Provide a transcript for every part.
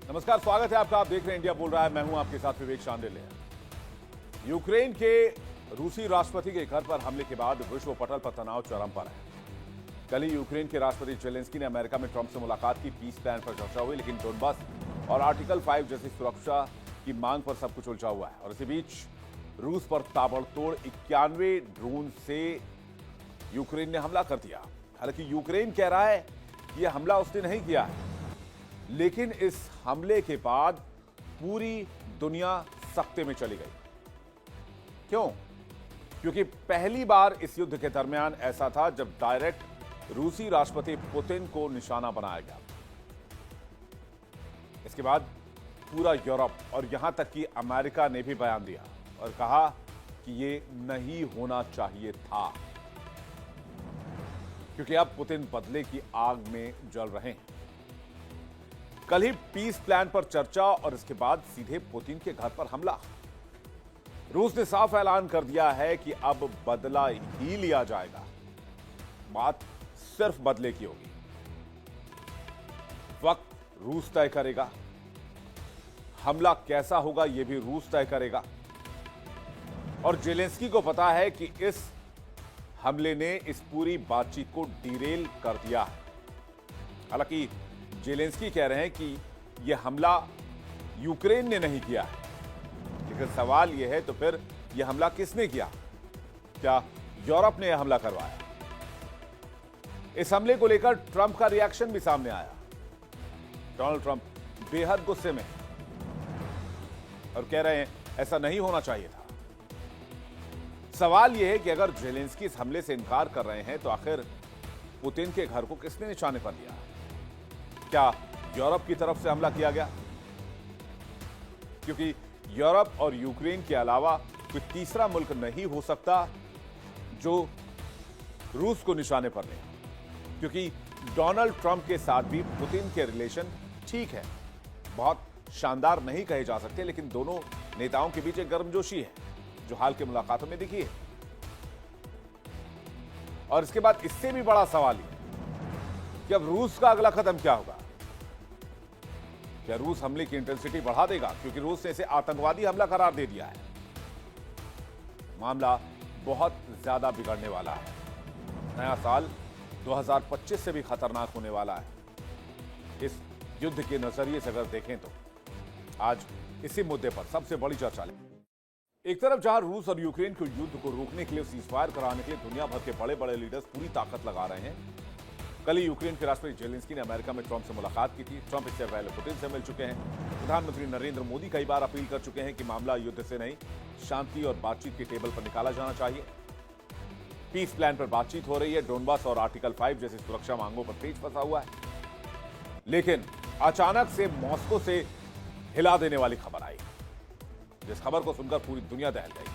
नमस्कार, स्वागत है आपका। आप देख रहे हैं इंडिया बोल रहा है। मैं हूं आपके साथ विवेक शांडिल्य। यूक्रेन के रूसी राष्ट्रपति के घर पर हमले के बाद विश्व पटल पर तनाव चरम पर है। कल ही यूक्रेन के राष्ट्रपति जेलेंस्की ने अमेरिका में ट्रंप से मुलाकात की। पीस प्लान पर चर्चा हुई, लेकिन डोनबास और आर्टिकल 5 जैसी सुरक्षा की मांग पर सब कुछ उलझा हुआ है। और इसी बीच रूस पर ताबड़तोड़ 91 ड्रोन से यूक्रेन ने हमला कर दिया। हालांकि यूक्रेन कह रहा है कि यह हमला उसने नहीं किया है, लेकिन इस हमले के बाद पूरी दुनिया सख्ते में चली गई। क्यों? क्योंकि पहली बार इस युद्ध के दरमियान ऐसा था जब डायरेक्ट रूसी राष्ट्रपति पुतिन को निशाना बनाया गया। इसके बाद पूरा यूरोप और यहां तक कि अमेरिका ने भी बयान दिया और कहा कि यह नहीं होना चाहिए था, क्योंकि अब पुतिन बदले की आग में जल रहे हैं। कल ही पीस प्लान पर चर्चा और इसके बाद सीधे पुतिन के घर पर हमला। रूस ने साफ ऐलान कर दिया है कि अब बदला ही लिया जाएगा। बात सिर्फ बदले की होगी। वक्त रूस तय करेगा, हमला कैसा होगा यह भी रूस तय करेगा। और जेलेंस्की को पता है कि इस हमले ने इस पूरी बातचीत को डिरेल कर दिया है। हालांकि जेलेंस्की कह रहे हैं कि यह हमला यूक्रेन ने नहीं किया है, लेकिन सवाल यह है तो फिर यह हमला किसने किया? क्या यूरोप ने यह हमला करवाया? इस हमले को लेकर ट्रंप का रिएक्शन भी सामने आया। डोनाल्ड ट्रंप बेहद गुस्से में और कह रहे हैं ऐसा नहीं होना चाहिए था। सवाल यह है कि अगर जेलेंस्की इस हमले से इनकार कर रहे हैं तो आखिर पुतिन के घर को किसने निशाने पर लिया? क्या यूरोप की तरफ से हमला किया गया? क्योंकि यूरोप और यूक्रेन के अलावा कोई तीसरा मुल्क नहीं हो सकता जो रूस को निशाने पर ले, क्योंकि डोनाल्ड ट्रंप के साथ भी पुतिन के रिलेशन ठीक है, बहुत शानदार नहीं कहे जा सकते, लेकिन दोनों नेताओं के बीच एक गर्मजोशी है जो हाल की मुलाकातों में दिखी है। और इसके बाद इससे भी बड़ा सवाल यह कि अब रूस का अगला कदम क्या होगा? क्या रूस हमले की इंटेंसिटी बढ़ा देगा? क्योंकि रूस ने इसे आतंकवादी हमला करार दे दिया है। मामला बहुत ज्यादा बिगड़ने वाला है। नया साल 2025 से भी खतरनाक होने वाला है। इस युद्ध के नजरिए से अगर देखें तो आज इसी मुद्दे पर सबसे बड़ी चर्चा ले। एक तरफ जहां रूस और यूक्रेन के युद्ध को रोकने के लिए, सीजफायर कराने के लिए दुनिया भर के बड़े बड़े लीडर्स पूरी ताकत लगा रहे हैं। कल ही यूक्रेन के राष्ट्रपति जेलेंस्की ने अमेरिका में ट्रंप से मुलाकात की थी। ट्रंप इससे पहले पुतिन से मिल चुके हैं। प्रधानमंत्री नरेंद्र मोदी कई बार अपील कर चुके हैं कि मामला युद्ध से नहीं, शांति और बातचीत के टेबल पर निकाला जाना चाहिए। पीस प्लान पर बातचीत हो रही है। डोनबास और आर्टिकल 5 जैसी सुरक्षा मांगों पर पेच फंसा हुआ है। लेकिन अचानक से मॉस्को से हिला देने वाली खबर आई, जिस खबर को सुनकर पूरी दुनिया दहल गई।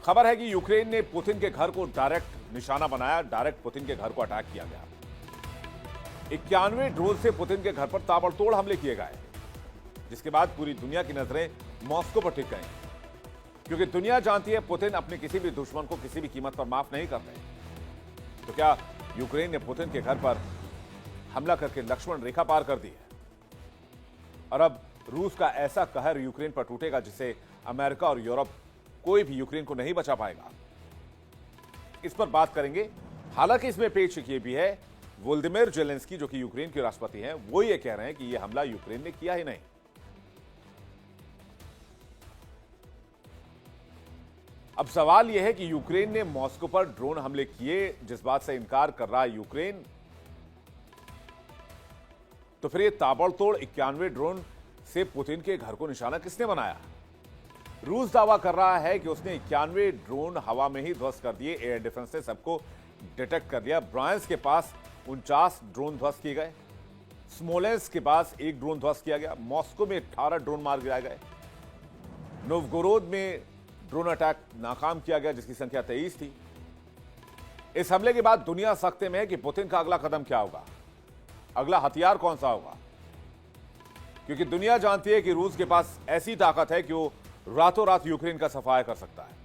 खबर है कि यूक्रेन ने पुतिन के घर को डायरेक्ट निशाना बनाया। डायरेक्ट पुतिन के घर को अटैक किया गया। 91 ड्रोन से पुतिन के घर पर ताबड़तोड़ हमले किए गए, जिसके बाद पूरी दुनिया की नजरें मॉस्को पर टिक गई, क्योंकि दुनिया जानती है पुतिन अपने किसी भी दुश्मन को किसी भी कीमत पर माफ नहीं करते। तो क्या यूक्रेन ने पुतिन के घर पर हमला करके लक्ष्मण रेखा पार कर दी है? और अब रूस का ऐसा कहर यूक्रेन पर टूटेगा जिसे अमेरिका और यूरोप कोई भी यूक्रेन को नहीं बचा पाएगा। इस पर बात करेंगे। हालांकि इसमें पेच ये भी है, वोल्दिमिर जेलेंस्की जो कि यूक्रेन के राष्ट्रपति हैं, वो ये कह रहे हैं कि यह हमला यूक्रेन ने किया ही नहीं। अब सवाल यह है कि यूक्रेन ने मॉस्को पर ड्रोन हमले किए, जिस बात से इनकार कर रहा है यूक्रेन, तो फिर यह ताबड़तोड़ 91 ड्रोन से पुतिन के घर को निशाना किसने बनाया? रूस दावा कर रहा है कि उसने 91 ड्रोन हवा में ही ध्वस्त कर दिए। एयर डिफेंस ने सबको डिटेक्ट कर लिया। ब्रायंस के पास 49 ड्रोन ध्वस्त किए गए। स्मोलेंस्क के पास 1 ड्रोन ध्वस्त किया गया। मॉस्को में 18 ड्रोन मार गिराए गए। नोवगोरोद में ड्रोन अटैक नाकाम किया गया, जिसकी संख्या 23 थी। इस हमले के बाद दुनिया सख्ते में है कि पुतिन का अगला कदम क्या होगा, अगला हथियार कौन सा होगा, क्योंकि दुनिया जानती है कि रूस के पास ऐसी ताकत है कि वो रातों रात यूक्रेन का सफाया कर सकता है।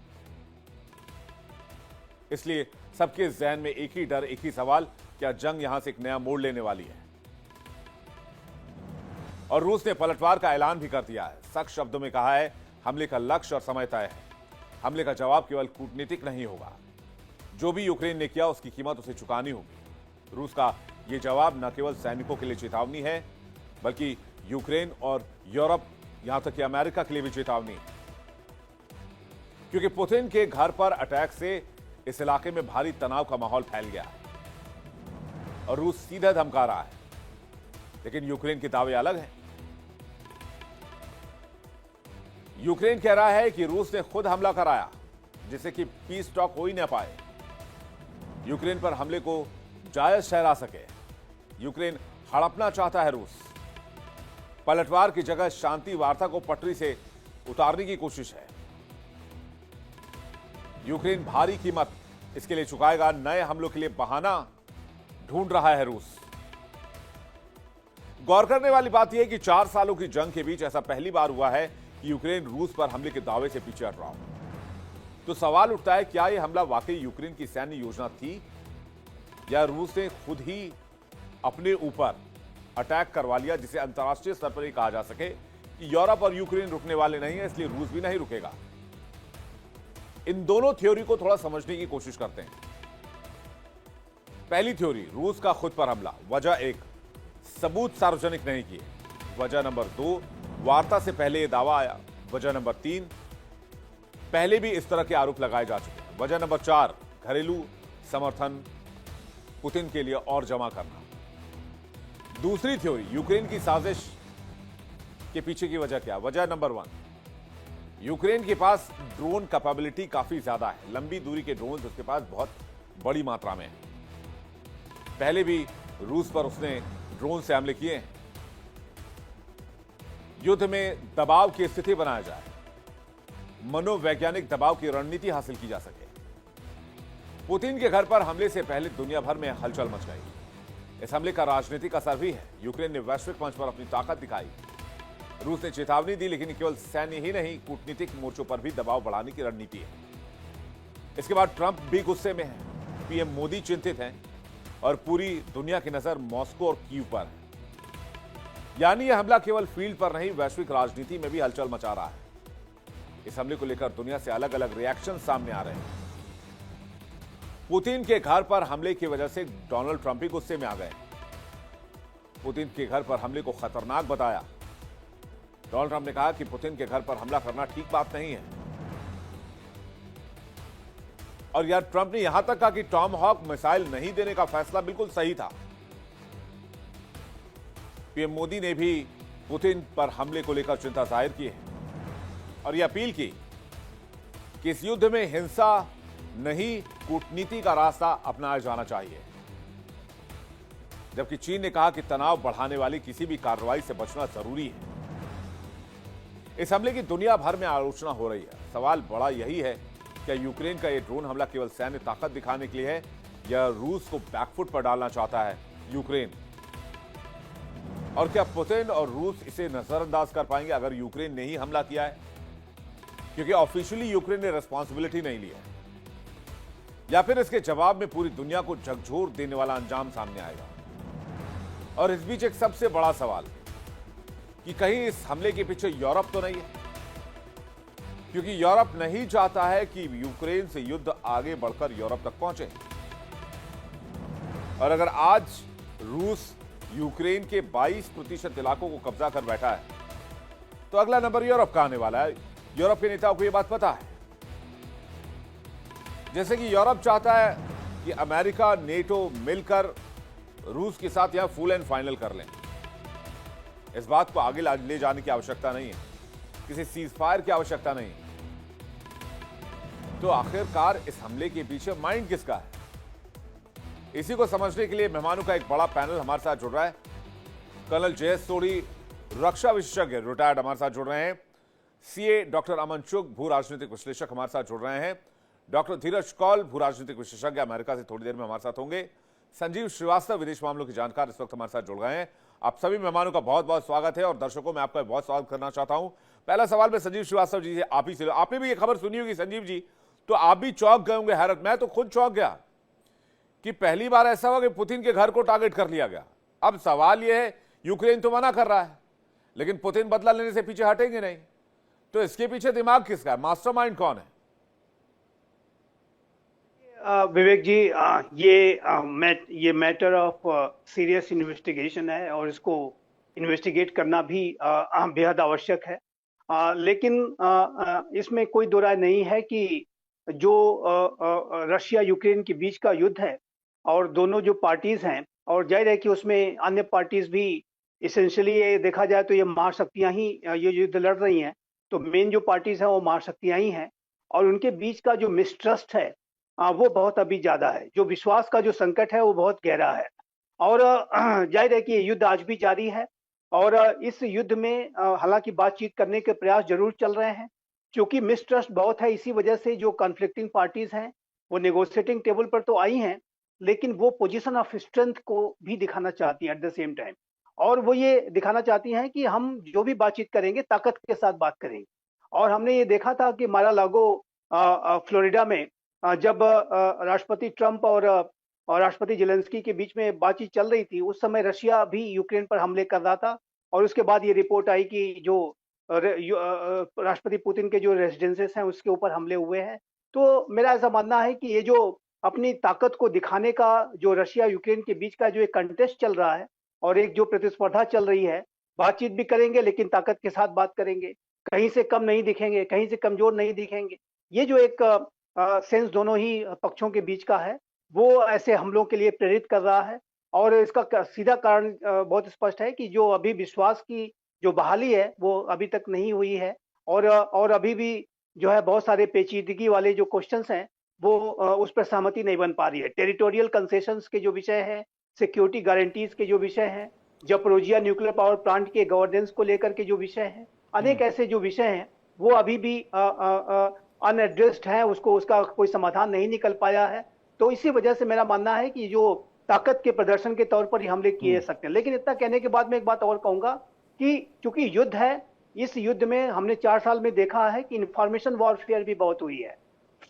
इसलिए सबके जहन में एक ही डर, एक ही सवाल, क्या जंग यहां से एक नया मोड़ लेने वाली है? और रूस ने पलटवार का ऐलान भी कर दिया है। सख्त शब्दों में कहा है हमले का लक्ष्य और समय तय है। हमले का जवाब केवल कूटनीतिक नहीं होगा, जो भी यूक्रेन ने किया उसकी कीमत उसे चुकानी होगी। रूस का यह जवाब न केवल सैनिकों के लिए चेतावनी है, बल्कि यूक्रेन और यूरोप, यहां तक कि अमेरिका के लिए भी चेतावनी है, क्योंकि पुतिन के घर पर अटैक से इस इलाके में भारी तनाव का माहौल फैल गया है और रूस सीधा धमका रहा है। लेकिन यूक्रेन के दावे अलग हैं। यूक्रेन कह रहा है कि रूस ने खुद हमला कराया, जिससे कि पीस टॉक हो ही न पाए, यूक्रेन पर हमले को जायज ठहरा सके। यूक्रेन हड़पना चाहता है रूस। पलटवार की जगह शांति वार्ता को पटरी से उतारने की कोशिश है। यूक्रेन भारी कीमत इसके लिए चुकाएगा। नए हमलों के लिए बहाना ढूंढ रहा है रूस। गौर करने वाली बात यह है कि 4 सालों की जंग के बीच ऐसा पहली बार हुआ है कि यूक्रेन रूस पर हमले के दावे से पीछे हट रहा हो। तो सवाल उठता है, क्या यह हमला वाकई यूक्रेन की सैन्य योजना थी या रूस ने खुद ही अपने ऊपर अटैक करवा लिया, जिसे अंतर्राष्ट्रीय स्तर पर यह कहा जा सके कि यूरोप और यूक्रेन रुकने वाले नहीं है, इसलिए रूस भी नहीं रुकेगा। इन दोनों थ्योरी को थोड़ा समझने की कोशिश करते हैं। पहली थ्योरी, रूस का खुद पर हमला। वजह 1, सबूत सार्वजनिक नहीं किए। वजह नंबर 2, वार्ता से पहले यह दावा आया। वजह नंबर 3, पहले भी इस तरह के आरोप लगाए जा चुके हैं। वजह नंबर 4, घरेलू समर्थन पुतिन के लिए और जमा करना। दूसरी थ्योरी, यूक्रेन की साजिश के पीछे की वजह क्या? वजह नंबर 1, यूक्रेन के पास ड्रोन कैपेबिलिटी काफी ज्यादा है। लंबी दूरी के ड्रोन उसके पास बहुत बड़ी मात्रा में है। पहले भी रूस पर उसने ड्रोन से हमले किए हैं। युद्ध में दबाव की स्थिति बनाया जाए, मनोवैज्ञानिक दबाव की रणनीति हासिल की जा सके। पुतिन के घर पर हमले से पहले दुनिया भर में हलचल मच गई। इस हमले का राजनीतिक असर भी है। यूक्रेन ने वैश्विक मंच पर अपनी ताकत दिखाई। रूस ने चेतावनी दी, लेकिन केवल सैन्य ही नहीं, कूटनीतिक मोर्चों पर भी दबाव बढ़ाने की रणनीति है। इसके बाद ट्रंप भी गुस्से में है, पीएम मोदी चिंतित हैं और पूरी दुनिया की नजर मॉस्को और कीव पर है। यानी यह हमला केवल फील्ड पर नहीं, वैश्विक राजनीति में भी हलचल मचा रहा है। इस हमले को लेकर दुनिया से अलग अलग रिएक्शन सामने आ रहे हैं। पुतिन के घर पर हमले की वजह से डोनाल्ड ट्रंप भी गुस्से में आ गए। पुतिन के घर पर हमले को खतरनाक बताया। डोनाल्ड ट्रंप ने कहा कि पुतिन के घर पर हमला करना ठीक बात नहीं है। और यार, ट्रंप ने यहां तक कहा कि टॉम हॉक मिसाइल नहीं देने का फैसला बिल्कुल सही था। पीएम मोदी ने भी पुतिन पर हमले को लेकर चिंता जाहिर की है और यह अपील की कि इस युद्ध में हिंसा नहीं, कूटनीति का रास्ता अपनाया जाना चाहिए। जबकि चीन ने कहा कि तनाव बढ़ाने वाली किसी भी कार्रवाई से बचना जरूरी है। इस हमले की दुनिया भर में आलोचना हो रही है। सवाल बड़ा यही है, क्या यूक्रेन का यह ड्रोन हमला केवल सैन्य ताकत दिखाने के लिए है या रूस को बैकफुट पर डालना चाहता है यूक्रेन? और क्या पुतिन और रूस इसे नजरअंदाज कर पाएंगे अगर यूक्रेन ने ही हमला किया है? क्योंकि ऑफिशियली यूक्रेन ने रिस्पॉन्सिबिलिटी नहीं ली है। या फिर इसके जवाब में पूरी दुनिया को झकझोर देने वाला अंजाम सामने आएगा। और इस बीच एक सबसे बड़ा सवाल कि कहीं इस हमले के पीछे यूरोप तो नहीं है, क्योंकि यूरोप नहीं चाहता है कि यूक्रेन से युद्ध आगे बढ़कर यूरोप तक पहुंचे। और अगर आज रूस यूक्रेन के 22% इलाकों को कब्जा कर बैठा है, तो अगला नंबर यूरोप का आने वाला है। यूरोप के नेताओं को यह बात पता है। जैसे कि यूरोप चाहता है कि अमेरिका, नेटो मिलकर रूस के साथ यहां फुल एंड फाइनल कर लें। इस बात को आगे ले जाने की आवश्यकता नहीं है, किसी सीज फायर की आवश्यकता नहीं। तो आखिरकार इस हमले के पीछे माइंड किसका है? इसी को समझने के लिए मेहमानों का एक बड़ा पैनल हमारे साथ जुड़ रहा है। कर्नल जयेश सोढ़ी, रक्षा विशेषज्ञ रिटायर्ड, हमारे साथ जुड़ रहे हैं। सीए डॉक्टर अमन चुग, भू राजनीतिक विश्लेषक, हमारे साथ जुड़ रहे हैं। डॉक्टर धीरज कौल, भू राजनीतिक विशेषज्ञ, अमेरिका से थोड़ी देर में हमारे साथ होंगे। संजीव श्रीवास्तव, विदेश मामलों के जानकार, इस वक्त हमारे साथ जुड़ गए हैं। आप सभी मेहमानों का बहुत बहुत स्वागत है और दर्शकों में आपका बहुत स्वागत करना चाहता हूं। पहला सवाल मैं संजीव श्रीवास्तव जी से आप ही से, आपने भी ये खबर सुनी होगी संजीव जी, तो आप भी चौंक गए होंगे, हैरत। मैं तो खुद चौंक गया कि पहली बार ऐसा हुआ कि पुतिन के घर को टारगेट कर लिया गया। अब सवाल यह है, यूक्रेन तो मना कर रहा है, लेकिन पुतिन बदला लेने से पीछे हटेंगे नहीं। तो इसके पीछे दिमाग किसका है, मास्टरमाइंड कौन है? विवेक जी, ये मैटर ऑफ सीरियस इन्वेस्टिगेशन है और इसको इन्वेस्टिगेट करना भी बेहद आवश्यक है। लेकिन इसमें कोई दो राय नहीं है कि जो रशिया यूक्रेन के बीच का युद्ध है और दोनों जो पार्टीज हैं, और जाहिर है कि उसमें अन्य पार्टीज भी इसेंशियली ये देखा जाए तो ये महाशक्तियां ही ये युद्ध लड़ रही हैं। तो मेन जो पार्टीज हैं वो महाशक्तियां ही हैं और उनके बीच का जो मिसट्रस्ट है वो बहुत अभी ज्यादा है। जो विश्वास का जो संकट है वो बहुत गहरा है और जाहिर है कि ये युद्ध आज भी जारी है और इस युद्ध में हालांकि बातचीत करने के प्रयास जरूर चल रहे हैं, क्योंकि मिसट्रस्ट बहुत है। इसी वजह से जो कॉन्फ्लिक्टिंग पार्टीज हैं वो नेगोशिएटिंग टेबल पर तो आई हैं, लेकिन वो पोजीशन ऑफ स्ट्रेंथ को भी दिखाना चाहती हैं एट द सेम टाइम। और वो ये दिखाना चाहती हैं कि हम जो भी बातचीत करेंगे ताकत के साथ बात करेंगे। और हमने ये देखा था कि मारा लागो फ्लोरिडा में जब राष्ट्रपति ट्रंप और राष्ट्रपति जेलेंस्की के बीच में बातचीत चल रही थी, उस समय रशिया भी यूक्रेन पर हमले कर रहा था और उसके बाद ये रिपोर्ट आई कि जो राष्ट्रपति पुतिन के जो रेजिडेंसेस हैं उसके ऊपर हमले हुए हैं। तो मेरा ऐसा मानना है कि ये जो अपनी ताकत को दिखाने का जो रशिया यूक्रेन के बीच का जो एक कंटेस्ट चल रहा है और एक जो प्रतिस्पर्धा चल रही है, बातचीत भी करेंगे लेकिन ताकत के साथ बात करेंगे, कहीं से कम नहीं दिखेंगे, कहीं से कमजोर नहीं दिखेंगे। ये जो एक सेंस दोनों ही पक्षों के बीच का है वो ऐसे हमलों के लिए प्रेरित कर रहा है। और इसका सीधा कारण बहुत स्पष्ट है कि जो अभी विश्वास की जो बहाली है वो अभी तक नहीं हुई है और अभी भी जो है बहुत सारे पेचीदगी वाले जो क्वेश्चंस हैं वो उस पर सहमति नहीं बन पा रही है। टेरिटोरियल कंसेशंस के जो विषय है, सिक्योरिटी गारंटीज के जो विषय हैं, जपोरोजिया न्यूक्लियर पावर प्लांट के गवर्नेंस को लेकर के जो विषय हैं, अनेक ऐसे जो विषय हैं वो अभी भी अनएड्रेस्ड है, उसका कोई समाधान नहीं निकल पाया है। तो इसी वजह से मेरा मानना है कि जो ताकत के प्रदर्शन के तौर पर ही हमले किए सकते हैं। लेकिन इतना कहने के बाद मैं एक बात और कहूंगा कि चूंकि युद्ध है, इस युद्ध में हमने 4 साल में देखा है कि इंफॉर्मेशन वॉरफेयर भी बहुत हुई है।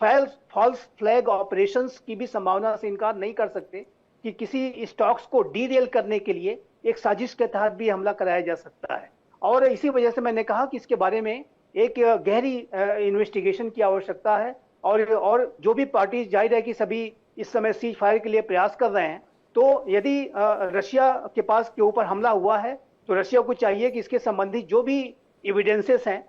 फॉल्स फ्लैग ऑपरेशंस की भी संभावना से इनकार नहीं कर सकते कि किसी स्टॉक्स को डीरेल करने के लिए एक साजिश के तहत भी हमला कराया जा सकता है। और इसी वजह से मैंने कहा कि इसके बारे में एक गहरी इन्वेस्टिगेशन की आवश्यकता है और जो भी पार्टी, जाहिर है कि सभी इस समय सीज फायर के लिए प्रयास कर रहे हैं। तो यदि रशिया के पास के ऊपर हमला हुआ है तो रशिया को चाहिए कि इसके संबंधित जो भी एविडेंसेस हैं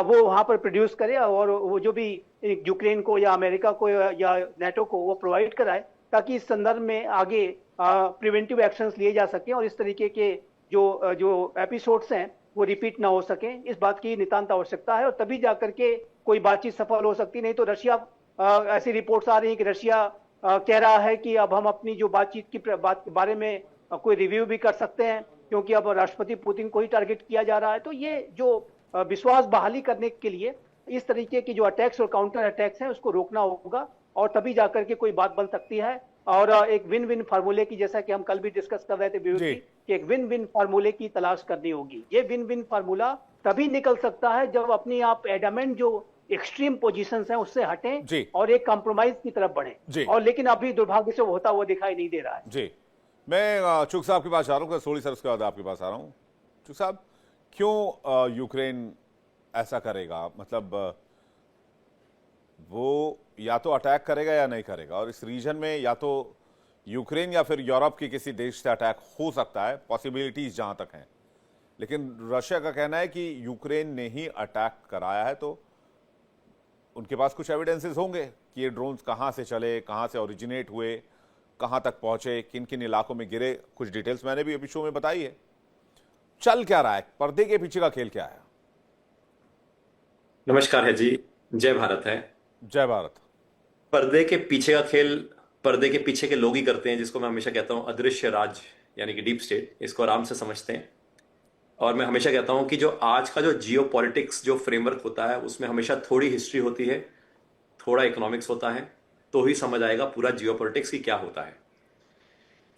वो वहां पर प्रोड्यूस करे और वो जो भी यूक्रेन को या अमेरिका को या नेटो को वो प्रोवाइड कराए, ताकि इस संदर्भ में आगे प्रिवेंटिव एक्शंस लिए जा सकें और इस तरीके के जो एपिसोड्स हैं वो रिपीट ना हो सकें। इस बात की नितांत आवश्यकता है और तभी जाकर के कोई बातचीत सफल हो सकती। नहीं तो रशिया, ऐसी रिपोर्ट्स आ रही हैं कि रशिया कह रहा है कि अब हम अपनी जो बातचीत की बात के बारे में कोई रिव्यू भी कर सकते हैं, क्योंकि अब राष्ट्रपति पुतिन को ही टारगेट किया जा रहा है। तो ये जो विश्वास बहाली करने के लिए इस तरीके की जो अटैक्स और काउंटर अटैक्स हैं उसको रोकना होगा और तभी जाकर के कोई बात बन सकती है। और एक विन विन फार्मूले की, जैसा कि हम कल भी डिस्कस कर रहे थे कि एक विन विन फार्मूले की तलाश करनी होगी। ये विन विन फार्मूला तभी निकल सकता है जब अपनी आप एडमेंट जो एक्सट्रीम पोजीशंस हैं उससे हटें और एक कॉम्प्रोमाइज की तरफ बढ़ें। और लेकिन अभी दुर्भाग्य से होता हुआ दिखाई नहीं दे रहा है। जी, मैं चुग साहब के पास आ रहा हूँ, थोड़ी सर उसके बाद आपके पास आ रहा हूँ। चुग साहब, क्यों यूक्रेन ऐसा करेगा? मतलब वो या तो अटैक करेगा या नहीं करेगा, और इस रीजन में या तो यूक्रेन या फिर यूरोप के किसी देश से अटैक हो सकता है, पॉसिबिलिटीज जहां तक हैं। लेकिन रशिया का कहना है कि यूक्रेन ने ही अटैक कराया है, तो उनके पास कुछ एविडेंसेस होंगे कि ये ड्रोन्स कहां से चले, कहां से ओरिजिनेट हुए, कहां तक पहुंचे, किन किन इलाकों में गिरे। कुछ डिटेल्स मैंने भी अभी शो में बताई है। चल क्या रहा है, पर्दे के पीछे का खेल क्या है? नमस्कार है जी, जय भारत है। जय भारत। पर्दे के पीछे का खेल पर्दे के पीछे के लोग ही करते हैं, जिसको मैं हमेशा कहता हूं अदृश्य राज, यानी कि डीप स्टेट। इसको आराम से समझते हैं। और मैं हमेशा कहता हूं कि जो आज का जो जियो पॉलिटिक्स जो फ्रेमवर्क होता है उसमें हमेशा थोड़ी हिस्ट्री होती है, थोड़ा इकोनॉमिक्स होता है, तो ही समझ आएगा पूरा जियो पॉलिटिक्स की क्या होता है।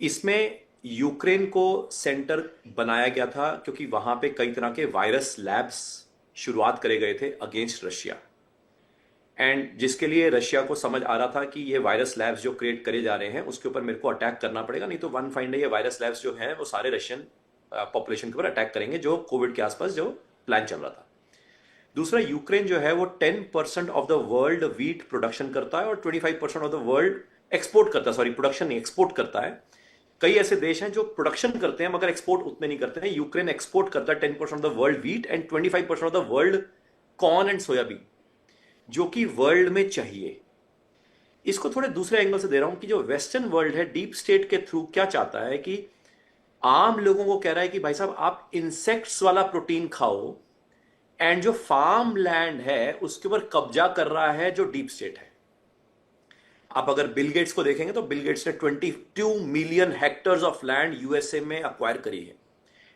इसमें यूक्रेन को सेंटर बनाया गया था क्योंकि वहां पे कई तरह के वायरस लैब्स शुरुआत करे गए थे अगेंस्ट रशिया, एंड जिसके लिए रशिया को समझ आ रहा था कि ये वायरस लैब्स जो क्रिएट करे जा रहे हैं उसके ऊपर मेरे को अटैक करना पड़ेगा, नहीं तो वन फाइंड ये वायरस लैब्स जो हैं वो सारे रशियन पॉपुलेशन के ऊपर अटैक करेंगे, जो कोविड के आसपास जो प्लान चल रहा था। दूसरा, यूक्रेन जो है वो 10% of the world wheat production करता है और 25% ऑफ द वर्ल्ड एक्सपोर्ट करता है, सॉरी प्रोडक्शन नहीं, एक्सपोर्ट करता है। कई ऐसे देश हैं जो प्रोडक्शन करते हैं मगर एक्सपोर्ट उतने नहीं करते हैं। यूक्रेन एक्सपोर्ट करता है 10% of the world wheat and 25% of the world corn and soybean, जो कि वर्ल्ड में चाहिए। इसको थोड़े दूसरे एंगल से दे रहा हूं कि जो वेस्टर्न वर्ल्ड है डीप स्टेट के थ्रू क्या चाहता है कि आम लोगों को कह रहा है कि भाई साहब आप इंसेक्ट्स वाला प्रोटीन खाओ, एंड जो फार्म लैंड है उसके ऊपर कब्जा कर रहा है जो डीप स्टेट है। आप अगर बिल गेट्स को देखेंगे तो बिल गेट्स ने 22 million hectares of land USA में अक्वायर करी है,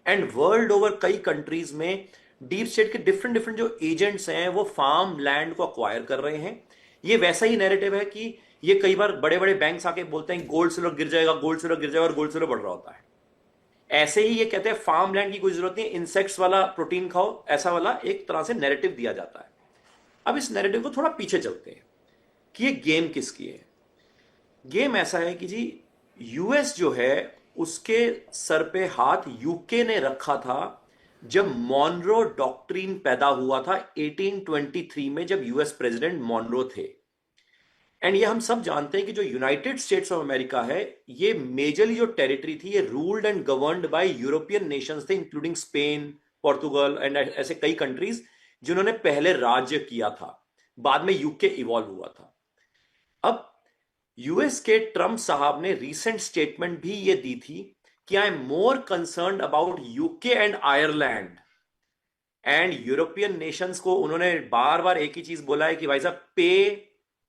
एंड वर्ल्ड ओवर कई कंट्रीज में डीप स्टेट के डिफरेंट डिफरेंट जो एजेंट्स हैं वो फार्म लैंड को अक्वायर कर रहे हैं। ये वैसा ही नैरेटिव है कि ये कई बार बड़े बड़े बैंक्स आके बोलते हैं गोल्ड सिल्वर गिर जाएगा, गोल्ड सिल्वर गिर जाएगा, और गोल्ड सिल्वर बढ़ रहा होता है। ऐसे ही ये कहते हैं फार्म लैंड की कोई जरूरत नहीं, इंसेक्ट्स वाला प्रोटीन खाओ, ऐसा वाला एक तरह से नैरेटिव दिया जाता है। अब इस नैरेटिव को थोड़ा पीछे चलते हैं कि ये गेम किसकी है। गेम ऐसा है कि जी यूएस जो है उसके सर पे हाथ यूके ने रखा था जब मॉनरो डॉक्ट्रिन पैदा हुआ था 1823 में, जब यूएस प्रेसिडेंट मॉनरो थे। एंड ये हम सब जानते हैं कि जो यूनाइटेड स्टेट्स ऑफ अमेरिका है, ये मेजरली जो टेरिटरी थी ये ruled and governed bye European Nations थे, इंक्लूडिंग स्पेन, पोर्तुगल एंड ऐसे कई कंट्रीज जिन्होंने पहले राज्य किया था। बाद में यूके इवॉल्व हुआ था। अब यूएस के ट्रम्प साहब ने रीसेंट स्टेटमेंट भी ये दी थी कि I am more concern about UK and Ireland and European Nations को उन्होंने बार बार एक ही चीज बोला है कि भाई साहब पे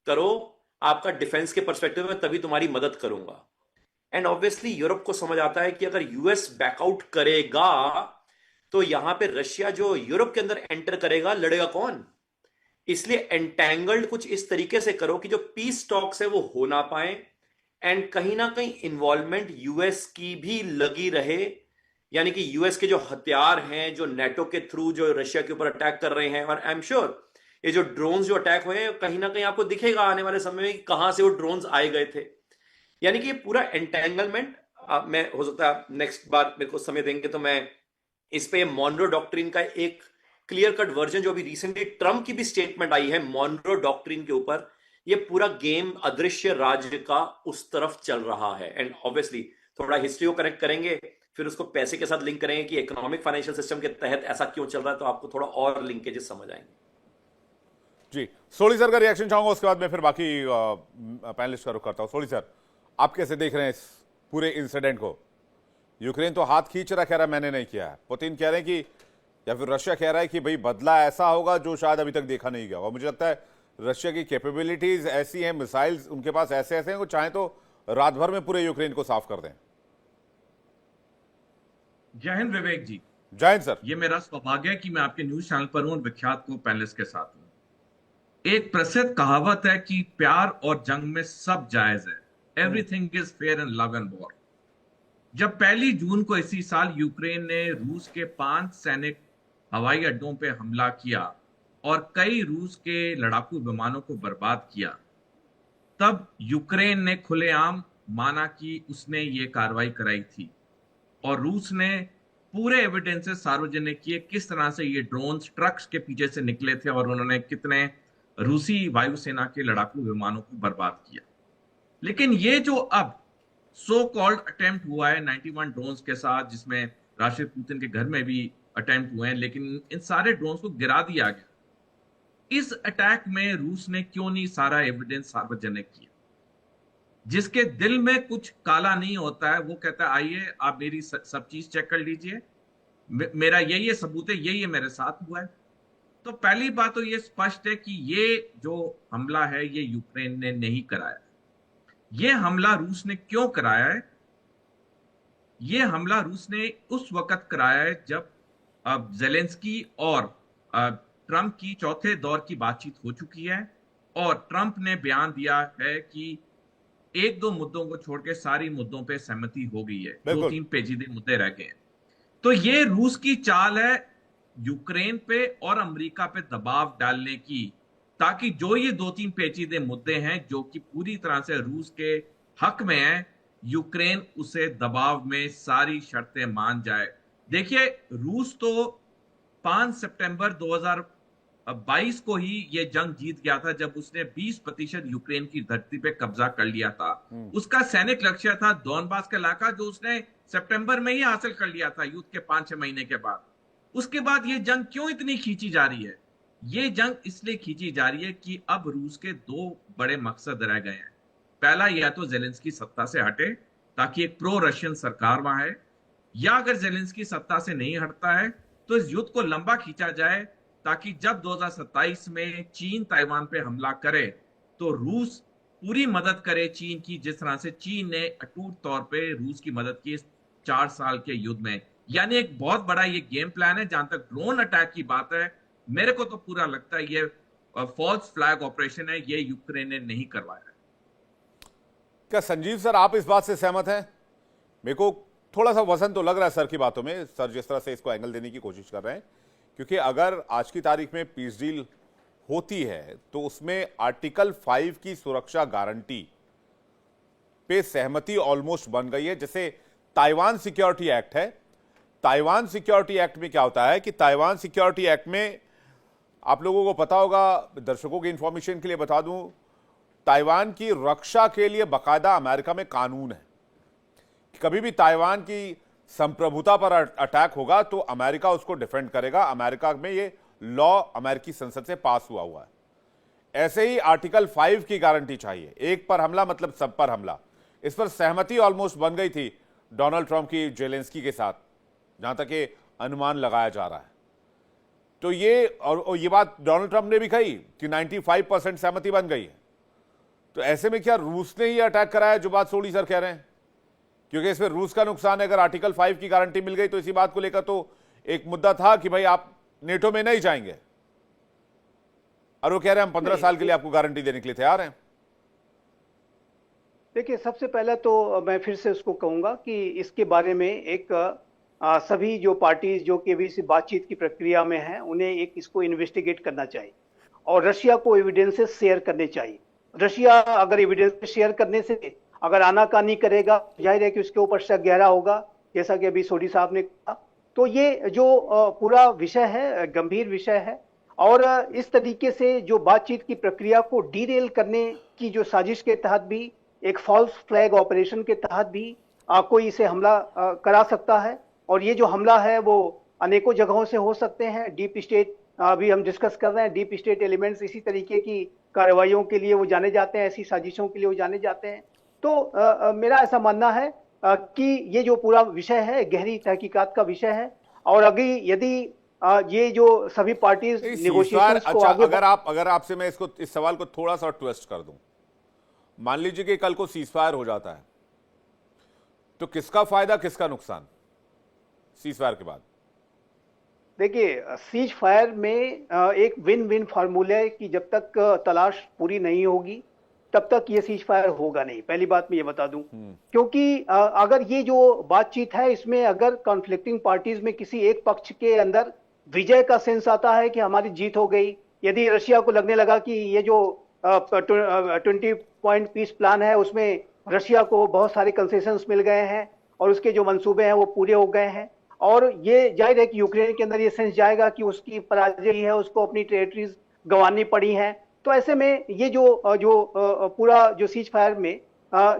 करो आपका डिफेंस के पर्सपेक्टिव में, तभी तुम्हारी मदद करूंगा। एंड ऑब्वियसली यूरोप को समझ आता है कि अगर यूएस बैकआउट करेगा तो यहां पे रशिया जो यूरोप के अंदर एंटर करेगा, लड़ेगा कौन? इसलिए एंटेंगल्ड कुछ इस तरीके से करो कि जो पीस टॉक्स है वो हो ना पाए, एंड कहीं ना कहीं इन्वॉल्वमेंट यूएस की भी लगी रहे। यानी कि यूएस के जो हथियार हैं जो नेटो के थ्रू जो रशिया के ऊपर अटैक कर रहे हैं, और आई एम श्योर ये जो ड्रोन्स जो अटैक हुए हैं कहीं ना कहीं आपको दिखेगा आने वाले समय में कि कहां से वो ड्रोन्स आए गए थे। यानी कि ये पूरा एंटेंगलमेंट, मैं हो सकता है नेक्स्ट बार मेरे को समय देंगे तो मैं इस पे मॉनरो डॉक्ट्रिन का एक क्लियर कट वर्जन, जो अभी रिसेंटली ट्रम्प की भी स्टेटमेंट आई है मॉनरो डॉक्ट्रिन के ऊपर, ये पूरा गेम अदृश्य राज्य का उस तरफ चल रहा है। एंड ऑब्वियसली थोड़ा हिस्ट्री को कनेक्ट करेंगे, फिर उसको पैसे के साथ लिंक करेंगे कि इकोनॉमिक फाइनेंशियल सिस्टम के तहत ऐसा क्यों चल रहा है, तो आपको थोड़ा और लिंकेजेस समझ आएंगे। जी, सोली सर का रिएक्शन चाहूंगा, उसके बाद मैं फिर बाकी पैनलिस्ट का रुख करता हूं। सोली सर, आप कैसे देख रहे हैं इस पूरे इंसिडेंट को? यूक्रेन तो हाथ खींच रहा, कह रहा मैंने नहीं किया है। पुतिन कह रहे हैं कि, या फिर रशिया कह रहा है कि भाई बदला ऐसा होगा जो शायद अभी तक देखा नहीं गया। और मुझे लगता है रशिया की कैपेबिलिटीज ऐसी हैं, मिसाइल्स उनके पास ऐसे ऐसे हैं, वो चाहे तो रात भर में पूरे यूक्रेन को साफ कर दें। जय हिंद विवेक जी। जय हिंद सर। ये मेरा सौभाग्य है कि मैं आपके न्यूज चैनल पर हूं और विख्यात को पैनलिस्ट के साथ हूं। एक प्रसिद्ध कहावत है कि प्यार और जंग में सब जायज है, everything is fair in love and war. जब 1 जून को इसी साल यूक्रेन ने रूस के 5 सैनिक हवाई अड्डों पे हमला किया और कई रूस के लड़ाकू विमानों को बर्बाद किया, तब यूक्रेन ने खुलेआम माना कि उसने ये कार्रवाई कराई थी, और रूस ने पूरे एविडेंसेस सार्वजनिक किए किस तरह से ये ड्रोन्स ट्रक्स के पीछे से निकले थे और उन्होंने कितने रूसी वायुसेना के लड़ाकू विमानों को बर्बाद किया। लेकिन ये जो अब सो कॉल्ड अटेम्प्ट हुआ है 91 ड्रोन्स के साथ, जिसमें राशिद पुतिन के घर में भी अटेम्प्ट हुए हैं, लेकिन इन सारे ड्रोन्स को गिरा दिया गया। इस अटैक में रूस ने क्यों नहीं सारा एविडेंस सार्वजनिक किया? जिसके दिल में कुछ काला नहीं होता है वो कहता है आइए आप मेरी सब चीज चेक कर लीजिए, मेरा ये सबूत है, ये मेरे साथ हुआ है। तो पहली बात तो ये स्पष्ट है कि ये जो हमला है ये यूक्रेन ने नहीं कराया। ये हमला रूस ने क्यों कराया है? ये हमला रूस ने उस वक्त कराया है जब अब जेलेंस्की और ट्रंप की चौथे दौर की बातचीत हो चुकी है, और ट्रंप ने बयान दिया है कि 1-2 मुद्दों को छोड़ के सारी मुद्दों पे सहमति हो गई है, 2-3 पेचीदे मुद्दे रह गए हैं। तो ये रूस की चाल है यूक्रेन पे और अमेरिका पे दबाव डालने की, ताकि जो ये 2-3 पेचीदे मुद्दे हैं जो कि पूरी तरह से रूस के हक में है, यूक्रेन उसे दबाव में सारी शर्तें मान जाए देखिए, रूस तो 5 सितंबर 2022 को ही ये जंग जीत गया था, जब उसने 20% यूक्रेन की धरती पे कब्जा कर लिया था। उसका सैनिक लक्ष्य था डोनबास का इलाका, जो उसने सितंबर में ही हासिल कर लिया था युद्ध के 5-6 महीने के बाद। उसके बाद ये जंग क्यों इतनी खींची जा रही है? ये जंग इसलिए खींची जा रही है कि अब रूस के 2 बड़े मकसद रह गए हैं। पहला, या तो जेलेंस्की सत्ता से हटे ताकि एक प्रो रशियन सरकार वहां है, या अगर जेलेंस्की सत्ता से नहीं हटता है तो इस युद्ध को लंबा खींचा जाए, ताकि जब 2027 में चीन ताइवान पे हमला करे तो रूस पूरी मदद करे चीन की, जिस तरह से चीन ने अटूट तौर पे रूस की मदद की इस 4 साल के युद्ध में। यानी एक बहुत बड़ा ये गेम प्लान है। जहां तक ड्रोन अटैक की बात है, मेरे को तो पूरा लगता है ये फॉल्स फ्लैग ऑपरेशन है, ये यूक्रेन ने नहीं करवाया। क्या संजीव सर आप इस बात से सहमत हैं? मेरे को थोड़ा सा वजन तो लग रहा है सर की बातों में, सर जिस तरह से इसको एंगल देने की कोशिश कर रहे हैं, क्योंकि अगर आज की तारीख में पीस डील होती है तो उसमें आर्टिकल 5 की सुरक्षा गारंटी पे सहमति ऑलमोस्ट बन गई है। जैसे ताइवान सिक्योरिटी एक्ट है, ताइवान सिक्योरिटी एक्ट में क्या होता है कि ताइवान सिक्योरिटी एक्ट में आप लोगों को पता होगा, दर्शकों की इंफॉर्मेशन के लिए बता दूं, ताइवान की रक्षा के लिए बाकायदा अमेरिका में कानून है। कभी भी ताइवान की संप्रभुता पर अटैक होगा तो अमेरिका उसको डिफेंड करेगा। अमेरिका में ये लॉ अमेरिकी संसद से पास हुआ है। ऐसे ही आर्टिकल 5 की गारंटी चाहिए, एक पर हमला मतलब सब पर हमला। इस पर सहमति ऑलमोस्ट बन गई थी डोनाल्ड ट्रंप की जेलेंस्की के साथ, जहां तक ये अनुमान लगाया जा रहा है। तो ये और ये बात डोनाल्ड ट्रंप ने भी कही कि 95% सहमति बन गई है। तो ऐसे में क्या रूस ने ही अटैक कराया, जो बात सोडी सर कह रहे हैं? क्योंकि इसमें रूस का नुकसान है। अगर आर्टिकल 5 की गारंटी मिल गई तो इसी बात को लेकर तो एक मुद्दा था कि भाई आप नेटो में नहीं जाएंगे, और वो कह रहे हैं हम 15 साल के लिए आपको गारंटी देने के लिए तैयार हैं। देखिए, सबसे पहले तो मैं फिर से उसको कहूंगा कि इसके बारे में एक सभी जो पार्टीज जो कि अभी इस बातचीत की प्रक्रिया में हैं, उन्हें एक इसको इन्वेस्टिगेट करना चाहिए और रशिया को एविडेंसेस शेयर करने चाहिए। रशिया अगर एविडेंस शेयर करने से अगर आनाकानी करेगा, जाहिर है कि उसके ऊपर शक गहरा होगा, जैसा कि अभी सोडी साहब ने कहा। तो ये जो पूरा विषय है, गंभीर विषय है, और इस तरीके से जो बातचीत की प्रक्रिया को डीरेल करने की जो साजिश के तहत भी, एक फॉल्स फ्लैग ऑपरेशन के तहत भी कोई इसे हमला करा सकता है। और ये जो हमला है वो अनेकों जगहों से हो सकते हैं। डीप स्टेट अभी हम डिस्कस कर रहे हैं, डीप स्टेट एलिमेंट्स इसी तरीके की कार्रवाइयों के लिए वो जाने जाते हैं, ऐसी साजिशों के लिए वो जाने जाते हैं। तो मेरा ऐसा मानना है कि ये जो पूरा विषय है गहरी तहकीकात का विषय है, और अभी यदि ये जो सभी पार्टीज नेगोशिएशंस को आगे अगर आपसे मैं इस सवाल को थोड़ा सा ट्विस्ट कर दूं, मान लीजिए कि कल को सीजफायर हो जाता है, तो किसका फायदा किसका नुकसान सीजफायर के बाद? देखिए, सीज फायर में एक विन विन फार्मूले की जब तक तलाश पूरी नहीं होगी तब तक ये सीज फायर होगा नहीं। पहली बात मैं ये बता दूं, क्योंकि अगर ये जो बातचीत है इसमें अगर कॉन्फ्लिक्टिंग पार्टीज में किसी एक पक्ष के अंदर विजय का सेंस आता है कि हमारी जीत हो गई, यदि रशिया को लगने लगा कि ये जो 20 पॉइंट पीस प्लान है उसमें रशिया को बहुत सारे कंसेशंस मिल गए हैं और उसके जो मंसूबे हैं वो पूरे हो गए हैं, और ये जाहिर है कि यूक्रेन के अंदर ये सेंस जाएगा कि उसकी पराजय है, उसको अपनी टेरिटरीज गंवानी पड़ी हैं। तो ऐसे में ये जो पूरा जो सीज फायर में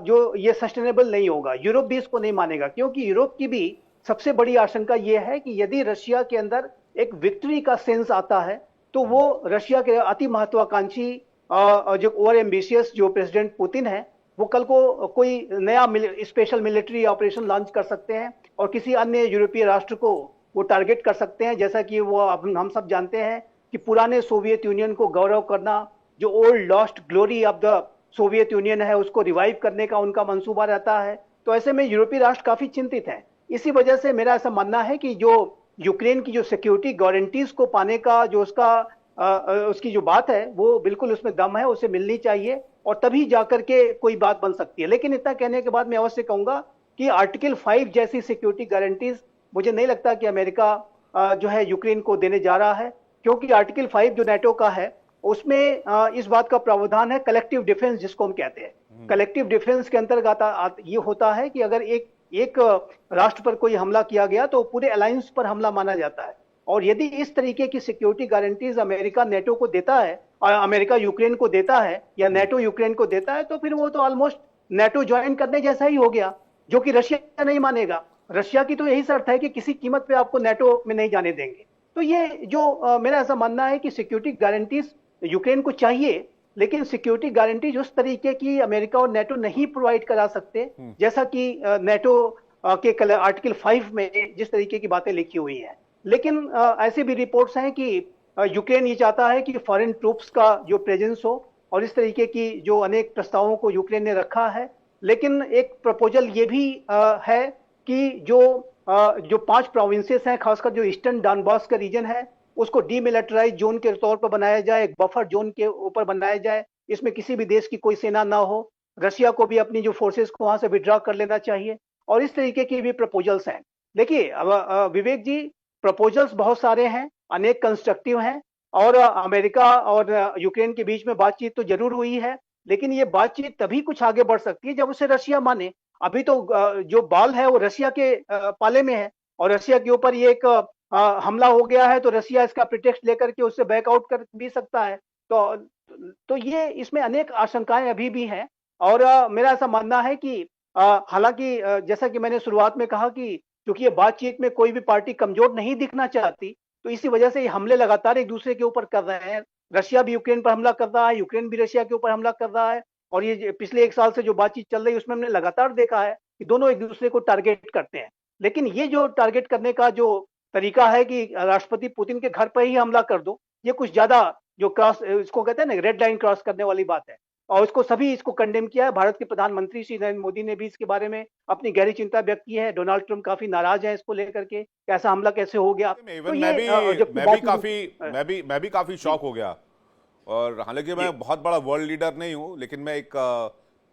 जो ये सस्टेनेबल नहीं होगा। यूरोप भी इसको नहीं मानेगा, क्योंकि यूरोप की भी सबसे बड़ी आशंका ये है कि यदि रशिया के अंदर एक विक्ट्री का सेंस आता है तो वो रशिया के अति महत्वाकांक्षी जो ओवर एम्बिशियस जो प्रेसिडेंट पुतिन है, वो कल को कोई नया स्पेशल मिलिट्री ऑपरेशन लॉन्च कर सकते हैं और किसी अन्य यूरोपीय राष्ट्र को वो टारगेट कर सकते हैं। जैसा कि वो हम सब जानते हैं कि पुराने सोवियत यूनियन को गौरव करना, जो old lost glory of the Soviet union है, उसको रिवाइव करने का उनका मंसूबा रहता है। तो ऐसे में यूरोपीय राष्ट्र काफी चिंतित हैं। इसी वजह से मेरा ऐसा मानना है कि जो यूक्रेन की जो सिक्योरिटी गारंटीज को पाने का जो उसकी जो बात है वो बिल्कुल उसमें दम है, उसे मिलनी चाहिए और तभी जाकर के कोई बात बन सकती है। लेकिन इतना कहने के बाद मैं अवश्य कहूंगा कि आर्टिकल 5 जैसी सिक्योरिटी गारंटीज मुझे नहीं लगता कि अमेरिका जो है यूक्रेन को देने जा रहा है, क्योंकि आर्टिकल 5 जो नेटो का है उसमें इस बात का प्रावधान है कलेक्टिव डिफेंस, जिसको हम कहते हैं। कलेक्टिव डिफेंस के अंतर्गत ये होता है कि अगर एक एक राष्ट्र पर कोई हमला किया गया तो पूरे अलायंस पर हमला माना जाता है। और यदि इस तरीके की सिक्योरिटी गारंटीज अमेरिका नेटो को देता है, अमेरिका यूक्रेन को देता है या नेटो यूक्रेन को देता है, तो फिर वो तो ऑलमोस्ट नेटो ज्वाइन करने जैसा ही हो गया, जो कि रशिया नहीं मानेगा। रशिया की तो यही शर्त है कि किसी कीमत पे आपको नेटो में नहीं जाने देंगे। तो ये जो मेरा ऐसा मानना है कि सिक्योरिटी गारंटीज यूक्रेन को चाहिए, लेकिन सिक्योरिटी गारंटीज उस तरीके की अमेरिका और नेटो नहीं प्रोवाइड करा सकते, जैसा कि नेटो के आर्टिकल 5 में जिस तरीके की बातें लिखी हुई हैं। लेकिन ऐसे भी रिपोर्ट्स हैं कि यूक्रेन ये चाहता है कि फॉरेन ट्रूप्स का जो प्रेजेंस हो, और इस तरीके की जो अनेक प्रस्तावों को यूक्रेन ने रखा है। लेकिन एक प्रपोजल ये भी है कि जो 5 प्रोविंसेस हैं, खासकर जो ईस्टर्न डॉनबास का रीजन है, उसको डीमिलिटराइज जोन के तौर पर बनाया जाए, एक बफर जोन के ऊपर बनाया जाए, इसमें किसी भी देश की कोई सेना ना हो। रशिया को भी अपनी जो फोर्सेस को वहां से विड्रॉ कर लेना चाहिए, और इस तरीके की भी प्रपोजल्स हैं। देखिए विवेक जी, प्रपोजल्स बहुत सारे हैं, अनेक कंस्ट्रक्टिव हैं, और अमेरिका और यूक्रेन के बीच में बातचीत तो जरूर हुई है, लेकिन ये बातचीत तभी कुछ आगे बढ़ सकती है जब उसे रशिया माने। अभी तो जो बॉल है वो रशिया के पाले में है, और रशिया के ऊपर ये एक हमला हो गया है, तो रशिया इसका प्रिटेक्स्ट लेकर के उससे बैकआउट कर भी सकता है। तो ये इसमें अनेक आशंकाएं अभी भी हैं, और मेरा ऐसा मानना है कि हालांकि जैसा कि मैंने शुरुआत में कहा कि क्योंकि ये बातचीत में कोई भी पार्टी कमजोर नहीं दिखना चाहती, तो इसी वजह से ये हमले लगातार एक दूसरे के ऊपर कर रहे हैं। रशिया भी यूक्रेन पर हमला कर रहा है, यूक्रेन भी रशिया के ऊपर हमला कर रहा है, और ये पिछले 1 साल से जो बातचीत चल रही है उसमें हमने लगातार देखा है कि दोनों एक दूसरे को टारगेट करते हैं। लेकिन ये जो टारगेट करने का जो तरीका है कि राष्ट्रपति पुतिन के घर पर ही हमला कर दो, ये कुछ ज्यादा जो क्रॉस, इसको कहते हैं ना, रेड लाइन क्रॉस करने वाली बात है, और इसको कंडेम किया है। भारत के प्रधानमंत्री श्री नरेंद्र मोदी ने भी इसके बारे में अपनी गहरी चिंता व्यक्त की है। डोनाल्ड ट्रंप काफी नाराज है इसको लेकर के, ऐसा हमला कैसे हो गया। तो मैं भी काफी शॉक हो गया। और हालांकि मैं बहुत बड़ा वर्ल्ड लीडर नहीं हूं, लेकिन मैं एक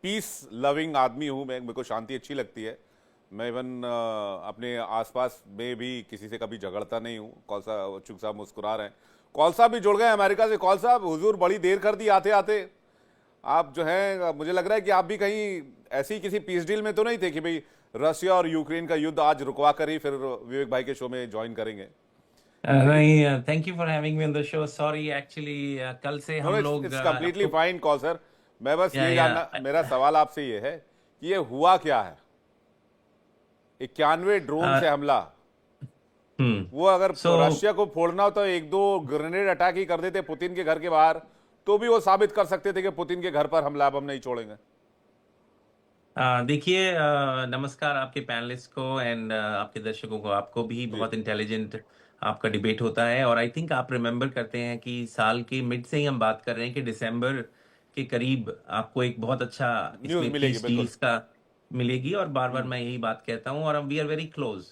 पीस लविंग आदमी हूं। मेरे को शांति अच्छी लगती है। मैं इवन अपने आसपास में भी किसी से कभी झगड़ता नहीं हूं। कौल साहब, चुग साहब मुस्कुरा रहे हैं। कौल साहब भी जुड़ गए अमेरिका से। कौल साहब, हुजूर बड़ी देर कर दी आते आते। आप जो है, मुझे लग रहा है कि आप भी कहीं ऐसी किसी पीस डील में तो नहीं थे कि भाई रशिया और यूक्रेन का युद्ध आज रुकवा कर ही फिर विवेक भाई के शो में ज्वाइन करेंगे। नहीं, thank you for having me on the show. Sorry actually कल से हम लोग it's completely fine call sir. मैं बस ये जानना, मेरा सवाल आपसे ये है कि ये हुआ क्या है? 91 ड्रोन से हमला, वो अगर रशिया को फोड़ना हो तो 1-2 ग्रेनेड अटैक ही कर देते पुतिन के घर के बाहर, तो भी वो साबित कर सकते थे कि पुतिन के घर पर हमला अब हम नहीं छोड़ेंगे। देखिए, नमस्कार आपके पैनलिस्ट को एंड आपके दर्शकों को। आपको भी बहुत इंटेलिजेंट आपका डिबेट होता है, और आई थिंक आप रिमेम्बर करते हैं कि साल के मिड से ही हम बात कर रहे हैं कि दिसंबर के करीब आपको एक बहुत अच्छा न्यूज़ मिलेगी, डील्स का मिलेगी, और बार बार मैं यही बात कहता हूँ, और वी आर वेरी क्लोज।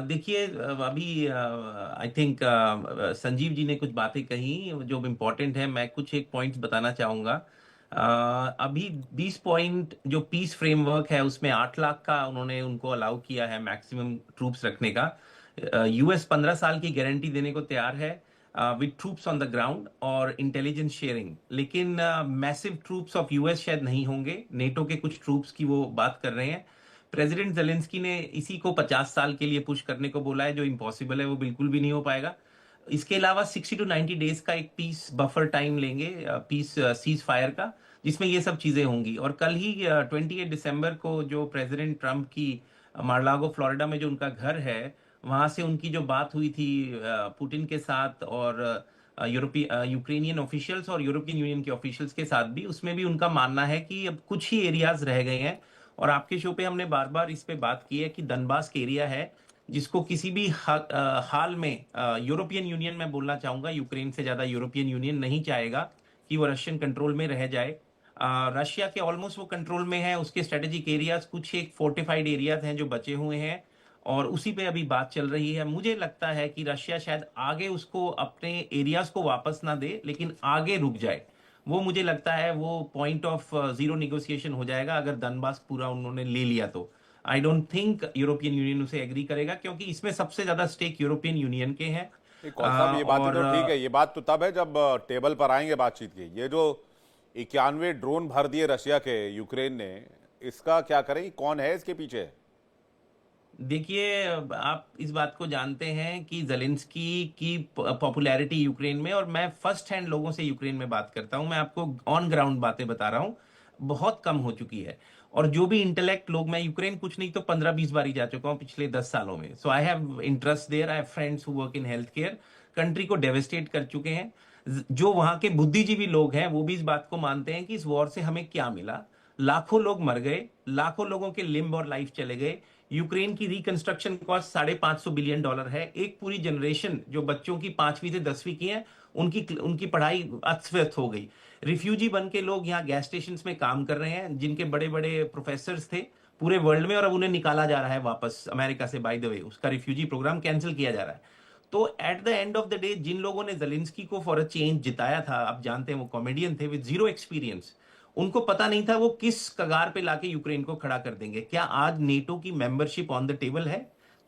देखिए, अभी आई थिंक संजीव जी ने कुछ बातें कही जो इम्पोर्टेंट है। मैं कुछ एक पॉइंट्स बताना चाहूँगा। अभी 20 पॉइंट जो पीस फ्रेमवर्क है उसमें 8 लाख का उन्होंने उनको अलाउ किया है मैक्सिमम ट्रूप्स रखने का। यूएस 15 साल की गारंटी देने को तैयार है with troops on the ground और इंटेलिजेंस शेयरिंग, लेकिन मैसिव ट्रूप्स ऑफ यूएस शायद नहीं होंगे। नेटो के कुछ ट्रूप्स की वो बात कर रहे हैं। प्रेसिडेंट जेलेंस्की ने इसी को 50 साल के लिए पुश करने को बोला है, जो इम्पॉसिबल है, वो बिल्कुल भी नहीं हो पाएगा। इसके अलावा 60 to 90 डेज का एक पीस बफर टाइम लेंगे, पीस सीज फायर का, जिसमें ये सब चीजें होंगी। और कल ही 28 दिसंबर को जो प्रेसिडेंट ट्रंप की मार्लागो फ्लोरिडा में जो उनका घर है, वहां से उनकी जो बात हुई थी पुतिन के साथ और यूक्रेनियन ऑफिशियल्स और यूरोपियन यूनियन के ऑफिशियल्स के साथ भी, उसमें भी उनका मानना है कि अब कुछ ही एरियाज रह गए हैं। और आपके शो पे हमने बार बार इस पे बात की है कि दनबास के एरिया है जिसको किसी भी हाल में यूरोपियन यूनियन, में बोलना चाहूंगा यूक्रेन से ज्यादा यूरोपियन यूनियन नहीं चाहेगा कि वो रशियन कंट्रोल में रह जाए। रशिया के ऑलमोस्ट वो कंट्रोल में है। उसके स्ट्रेटेजिक एरियाज, कुछ एक फोर्टिफाइड एरियाज हैं जो बचे हुए हैं, और उसी पे अभी बात चल रही है। मुझे लगता है कि रशिया शायद आगे उसको अपने एरियाज को वापस ना दे, लेकिन आगे रुक जाए। वो मुझे लगता है वो पॉइंट ऑफ जीरो निगोशिएशन हो जाएगा अगर दनबास पूरा उन्होंने ले लिया तो। I don't think European union उसे एग्री करेगा, क्योंकि इसमें सबसे ज्यादा स्टेक यूरोपियन यूनियन के हैं। कौन साहब, ये बात तो ठीक है। ये बात तो तब है जब टेबल पर आएंगे बातचीत की। ये जो 91 ड्रोन भर दिए रशिया के यूक्रेन ने, इसका क्या करें? कौन है इसके पीछे? देखिए, आप इस बात को जानते हैं कि ज़ेलेंस्की की पॉपुलैरिटी यूक्रेन में, और मैं फर्स्ट हैंड लोगों से यूक्रेन में बात करता हूं, मैं आपको ऑन ग्राउंड बातें बता रहा हूं, बहुत कम हो चुकी है। और जो भी इंटेलेक्ट लोग, मैं यूक्रेन कुछ नहीं तो 15-20 बार ही जा चुका हूं पिछले 10 सालों में। So I have interest there, I have friends who work in health care. Country को डेवेस्टेट कर चुके हैं। जो वहां के बुद्धिजीवी लोग हैं वो भी इस बात को मानते हैं कि इस वॉर से हमें क्या मिला। लाखों लोग मर गए, लाखों लोगों के लिम्ब और लाइफ चले गए। यूक्रेन की रिकंस्ट्रक्शन कॉस्ट $550 बिलियन है। एक पूरी जनरेशन जो बच्चों की 5वीं से 10वीं की है, उनकी पढ़ाई अस्त व्यस्त हो गई। रिफ्यूजी बन के लोग यहाँ गैस स्टेशन में काम कर रहे हैं, जिनके बड़े बड़े प्रोफेसर थे पूरे वर्ल्ड में, और अब उन्हें निकाला जा रहा है वापस अमेरिका से। बाय द वे, उसका रिफ्यूजी प्रोग्राम कैंसिल किया जा रहा है। तो at the end of the day, जिन लोगों ने ज़ेलेंस्की को फॉर अ चेंज जिताया था, आप जानते हैं वो कॉमेडियन थे विद जीरो एक्सपीरियंस, उनको पता नहीं था वो किस कगार पे लाके यूक्रेन को खड़ा कर देंगे। क्या आज नेटो की मेंबरशिप ऑन द टेबल है?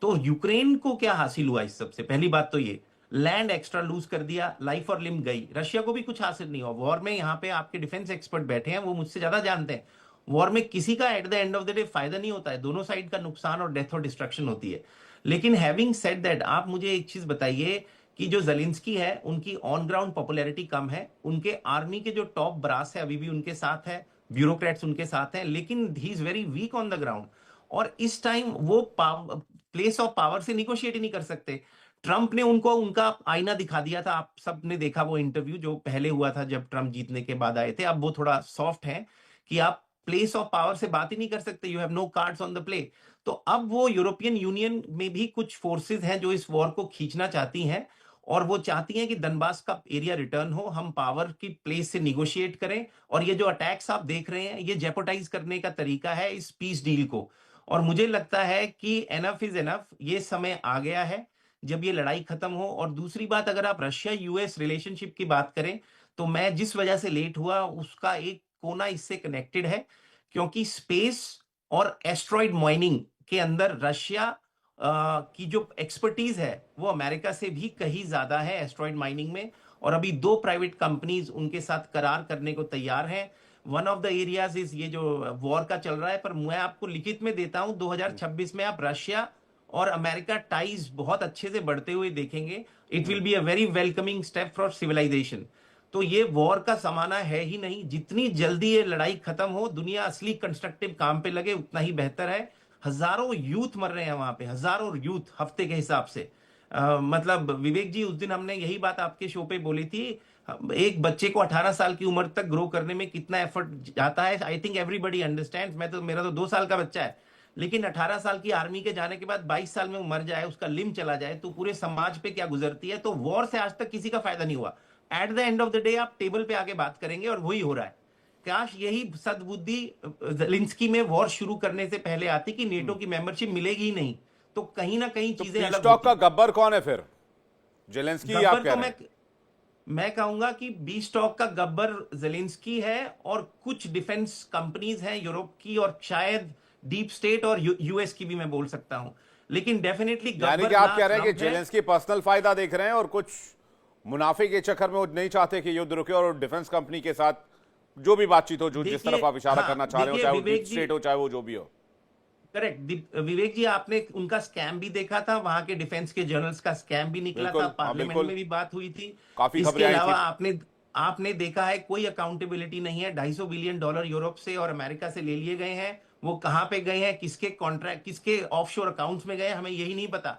तो यूक्रेन को क्या हासिल हुआ इस सबसे? पहली बात तो ये, लैंड एक्स्ट्रा लूज कर दिया, लाइफ और लिम्ब गई। रशिया को भी कुछ हासिल नहीं हुआ वॉर में। यहाँ पे आपके डिफेंस एक्सपर्ट बैठे हैं, वो मुझसे ज्यादा जानते हैं। वॉर में किसी का eight the end of the day फायदा नहीं होता है, दोनों साइड का नुकसान और डेथ और डिस्ट्रक्शन होती है। लेकिन हैविंग सेड दैट, आप मुझे एक चीज बताइए कि जो ज़ेलेंस्की है, उनकी ऑन ग्राउंड पॉपुलैरिटी कम है, उनके आर्मी के जो टॉप ब्रास है अभी भी उनके साथ है, ब्यूरोक्रेट्स उनके साथ हैं, लेकिन he is very weak on the ground. और इस टाइम वो प्लेस ऑफ पावर से निगोशिएट ही नहीं कर सकते। ट्रंप ने उनको उनका आईना दिखा दिया था, आप सब ने देखा वो इंटरव्यू जो पहले हुआ था जब ट्रंप जीतने के बाद आए थे। अब वो थोड़ा सॉफ्ट है कि आप प्लेस ऑफ पावर से बात ही नहीं कर सकते, you have no cards on the play. तो अब वो यूरोपियन यूनियन में भी कुछ फोर्सेस हैं जो इस वॉर को खींचना चाहती हैं, और वो चाहती हैं कि दनबास का एरिया रिटर्न हो, हम पावर की प्लेस से निगोशिएट करें। और ये जो अटैक्स आप देख रहे हैं, ये जेपोटाइज करने का तरीका है इस पीस डील को। और मुझे लगता है कि एनफ इज एनफ, ये समय आ गया है जब ये लड़ाई खत्म हो। और दूसरी बात, अगर आप रशिया यूएस रिलेशनशिप की बात करें, तो मैं जिस वजह से लेट हुआ उसका एक कोना इससे कनेक्टेड है, क्योंकि स्पेस और एस्ट्रॉइड माइनिंग के अंदर रशिया की जो एक्सपर्टीज है वो अमेरिका से भी कहीं ज्यादा है एस्ट्रॉइड माइनिंग में। और अभी 2 प्राइवेट कंपनीज उनके साथ करार करने को तैयार हैं। One of the areas is ये जो वॉर का चल रहा है, पर मैं आपको लिखित में देता हूं, 2026 में आप रशिया और अमेरिका टाइज बहुत अच्छे से बढ़ते हुए देखेंगे। It will be a very welcoming step for civilization. तो ये वॉर का जमाना है ही नहीं। जितनी जल्दी ये लड़ाई खत्म हो, दुनिया असली कंस्ट्रक्टिव काम पे लगे, उतना ही बेहतर है। हजारों यूथ मर रहे हैं वहां पे, हजारों यूथ हफ्ते के हिसाब से। मतलब विवेक जी, उस दिन हमने यही बात आपके शो पे बोली थी, एक बच्चे को 18 साल की उम्र तक ग्रो करने में कितना एफर्ट जाता है। I think everybody understands. मेरा तो 2 साल का बच्चा है, लेकिन 18 साल की आर्मी के जाने के बाद 22 साल में वो मर जाए, उसका लिम्ब चला जाए, तो पूरे समाज पे क्या गुजरती है। तो वॉर से आज तक किसी का फायदा नहीं हुआ। Eight the end of the day आप टेबल पे आके बात करेंगे, और वही हो रहा है। काश यही सद्बुद्धि ज़ेलेंस्की में वॉर शुरू करने से पहले आती कि नेटो की मेंबरशिप मिलेगी ही नहीं, तो कहीं ना कहीं तो चीजें पीस अलग टॉक का होती। गब्बर कौन है फिर? जेलेंस्की आप गब्बर कह तो रहे हैं? मैं कहूंगा कि बी स्टॉक का गब्बर ज़ेलेंस्की है, और कुछ डिफेंस कंपनीज हैं यूरोप की, और शायद डीप स्टेट और यूएस की भी मैं बोल सकता हूं। लेकिन डेफिनेटली यानी गब्बर कि आप ना कह रहे हैं कि ट्रंप है। जेलेंस्की पर्सनल फायदा देख रहे हैं, और कुछ मुनाफे के चक्कर में वो नहीं चाहते कि युद्ध रुके, और डिफेंस कंपनी के साथ जो भी बातचीत हो, जो जिस देखिए, तरफ आप इशारा हाँ, करना चाह रहे हो, देखिए चाहे वो डीप विवेक जी, स्टेट हो, चाहे वो जो भी हो। करेक्ट विवेक जी, आपने उनका स्कैम भी देखा था, वहां के डिफेंस के जर्नल्स का स्कैम भी निकला बिल्कुल, था, हाँ, पार्लियामेंट बिल्कुल। में भी बात हुई थी। काफी इसके खबरें आई अलावा थी। आपने देखा है कोई अकाउंटेबिलिटी नहीं है। $250 बिलियन यूरोप से और अमेरिका से ले लिए गए हैं। वो कहां पे गए हैं, किसके कॉन्ट्रैक्ट, किसके ऑफशोर अकाउंट्स में गए, हमें यही नहीं पता।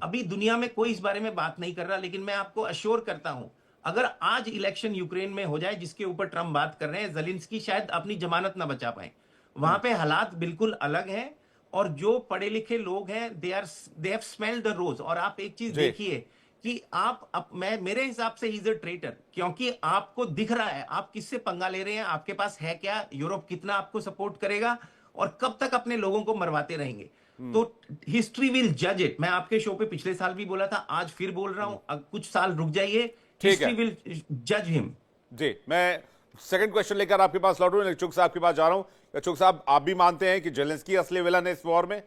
अभी दुनिया में कोई इस बारे में बात नहीं कर रहा। लेकिन मैं आपको अश्योर करता हूं, अगर आज इलेक्शन यूक्रेन में हो जाए, जिसके ऊपर ट्रंप बात कर रहे हैं, ज़ेलेंस्की शायद अपनी जमानत ना बचा पाए। वहां पे हालात बिल्कुल अलग हैं, और जो पढ़े लिखे लोग हैं, दे हैव स्मेल्ड द रोज। और आप एक चीज जी। देखिए कि मैं मेरे हिसाब से इज अ ट्रेटर, क्योंकि आपको दिख रहा है आप किससे पंगा ले रहे हैं, आपके पास है क्या, यूरोप कितना आपको सपोर्ट करेगा, और कब तक अपने लोगों को मरवाते रहेंगे। तो हिस्ट्री विल जज इट। मैं आपके शो पे पिछले साल भी बोला था, आज फिर बोल रहा हूं, अब कुछ साल रुक जाइए, ठीक है। हिस्ट्री विल जज हिम। जी, मैं सेकंड क्वेश्चन लेकर आपके पास लौटूं, इच्छुक साहब के पास जा रहा हूं। इच्छुक साहब, आप भी मानते हैं कि जेलेंस्की असली विलन है इस वॉर में?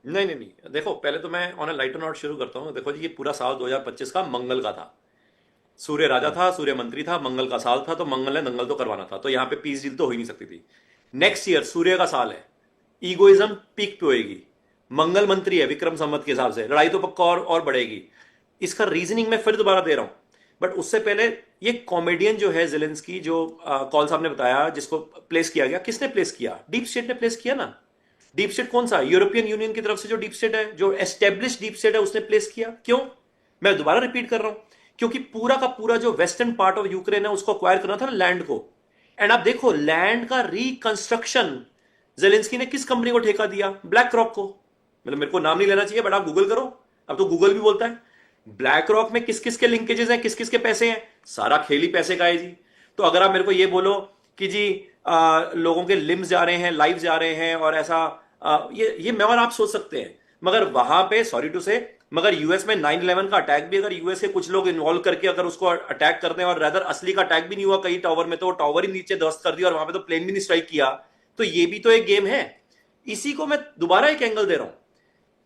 नहीं नहीं नहीं, देखो पहले तो मैं ऑन अ लाइटर नोट शुरू करता हूँ। देखो जी, ये पूरा साल 2025 का मंगल का था। सूर्य राजा था, सूर्य मंत्री था, मंगल का साल था, तो मंगल ने दंगल तो करवाना था। तो यहाँ पे पीस डील तो हो ही नहीं सकती थी। नेक्स्ट ईयर सूर्य का साल है, ईगोइज्म पीक पे होएगी, मंगल मंत्री है विक्रम संवत के हिसाब से, लड़ाई तो पक्का और बढ़ेगी। इसका रीजनिंग मैं फिर दोबारा दे रहा हूं, बट उससे पहले ये कॉमेडियन जो है जेलेंस्की, जो कॉल साहब ने बताया, जिसको प्लेस किया गया, किसने प्लेस किया? डीप स्टेट ने प्लेस किया ना। डीप स्टेट कौन सा? यूरोपियन यूनियन की तरफ से जो डीप स्टेट है, जो एस्टेब्लिश डीप स्टेट है, उसने प्लेस किया। क्यों? मैं दोबारा रिपीट कर रहा हूं, क्योंकि पूरा का पूरा जो वेस्टर्न पार्ट ऑफ यूक्रेन है उसको अक्वायर करना था ना, लैंड को। एंड आप देखो लैंड का रिकंस्ट्रक्शन जेलेंस्की ने किस कंपनी को ठेका दिया? ब्लैक रॉक को। मतलब मेरे को नाम नहीं लेना चाहिए, बट आप गूगल करो, अब तो गूगल भी बोलता है। ब्लैक रॉक में किस किस के लिंकेजेस हैं, किस किस के पैसे हैं, सारा खेल ही पैसे का है जी। तो अगर आप मेरे को ये बोलो कि जी लोगों के लिम्स जा रहे हैं, लाइव जा रहे हैं, और ऐसा ये मैं और आप सोच सकते हैं, मगर वहां पे सॉरी टू से, मगर यूएस में 9/11 का अटैक भी अगर यूएस के कुछ लोग इन्वॉल्व करके अगर उसको अटैक करते हैं, और रैदर असली का अटैक भी नहीं हुआ कई टावर में, तो वो टावर ही नीचे ध्वस्त कर दिया और वहां पे तो प्लेन भी नहीं स्ट्राइक किया, तो ये भी तो एक गेम है। इसी को मैं दोबारा एक एंगल दे रहा हूं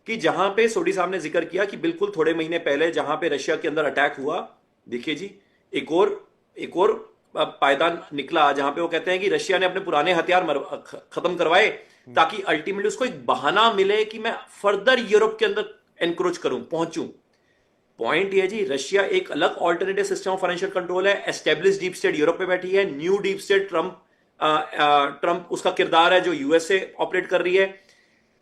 कि जहां पे सोडी साहब ने जिक्र किया कि बिल्कुल थोड़े महीने पहले जहां पे रशिया के अंदर अटैक हुआ, देखिए जी एक और पायदान निकला, जहां पे वो कहते हैं कि रशिया ने अपने पुराने हथियार खत्म करवाए ताकि अल्टीमेटली उसको एक बहाना मिले कि मैं फर्दर यूरोप के अंदर एनक्रोच करूं, पहुंचूं। पॉइंट ये जी, रशिया एक अलग alternative system of financial control है, एस्टेब्लिश डीप स्टेट यूरोप में बैठी है, न्यू डीप स्टेट ट्रंप उसका किरदार है जो यूएस से ऑपरेट कर रही है।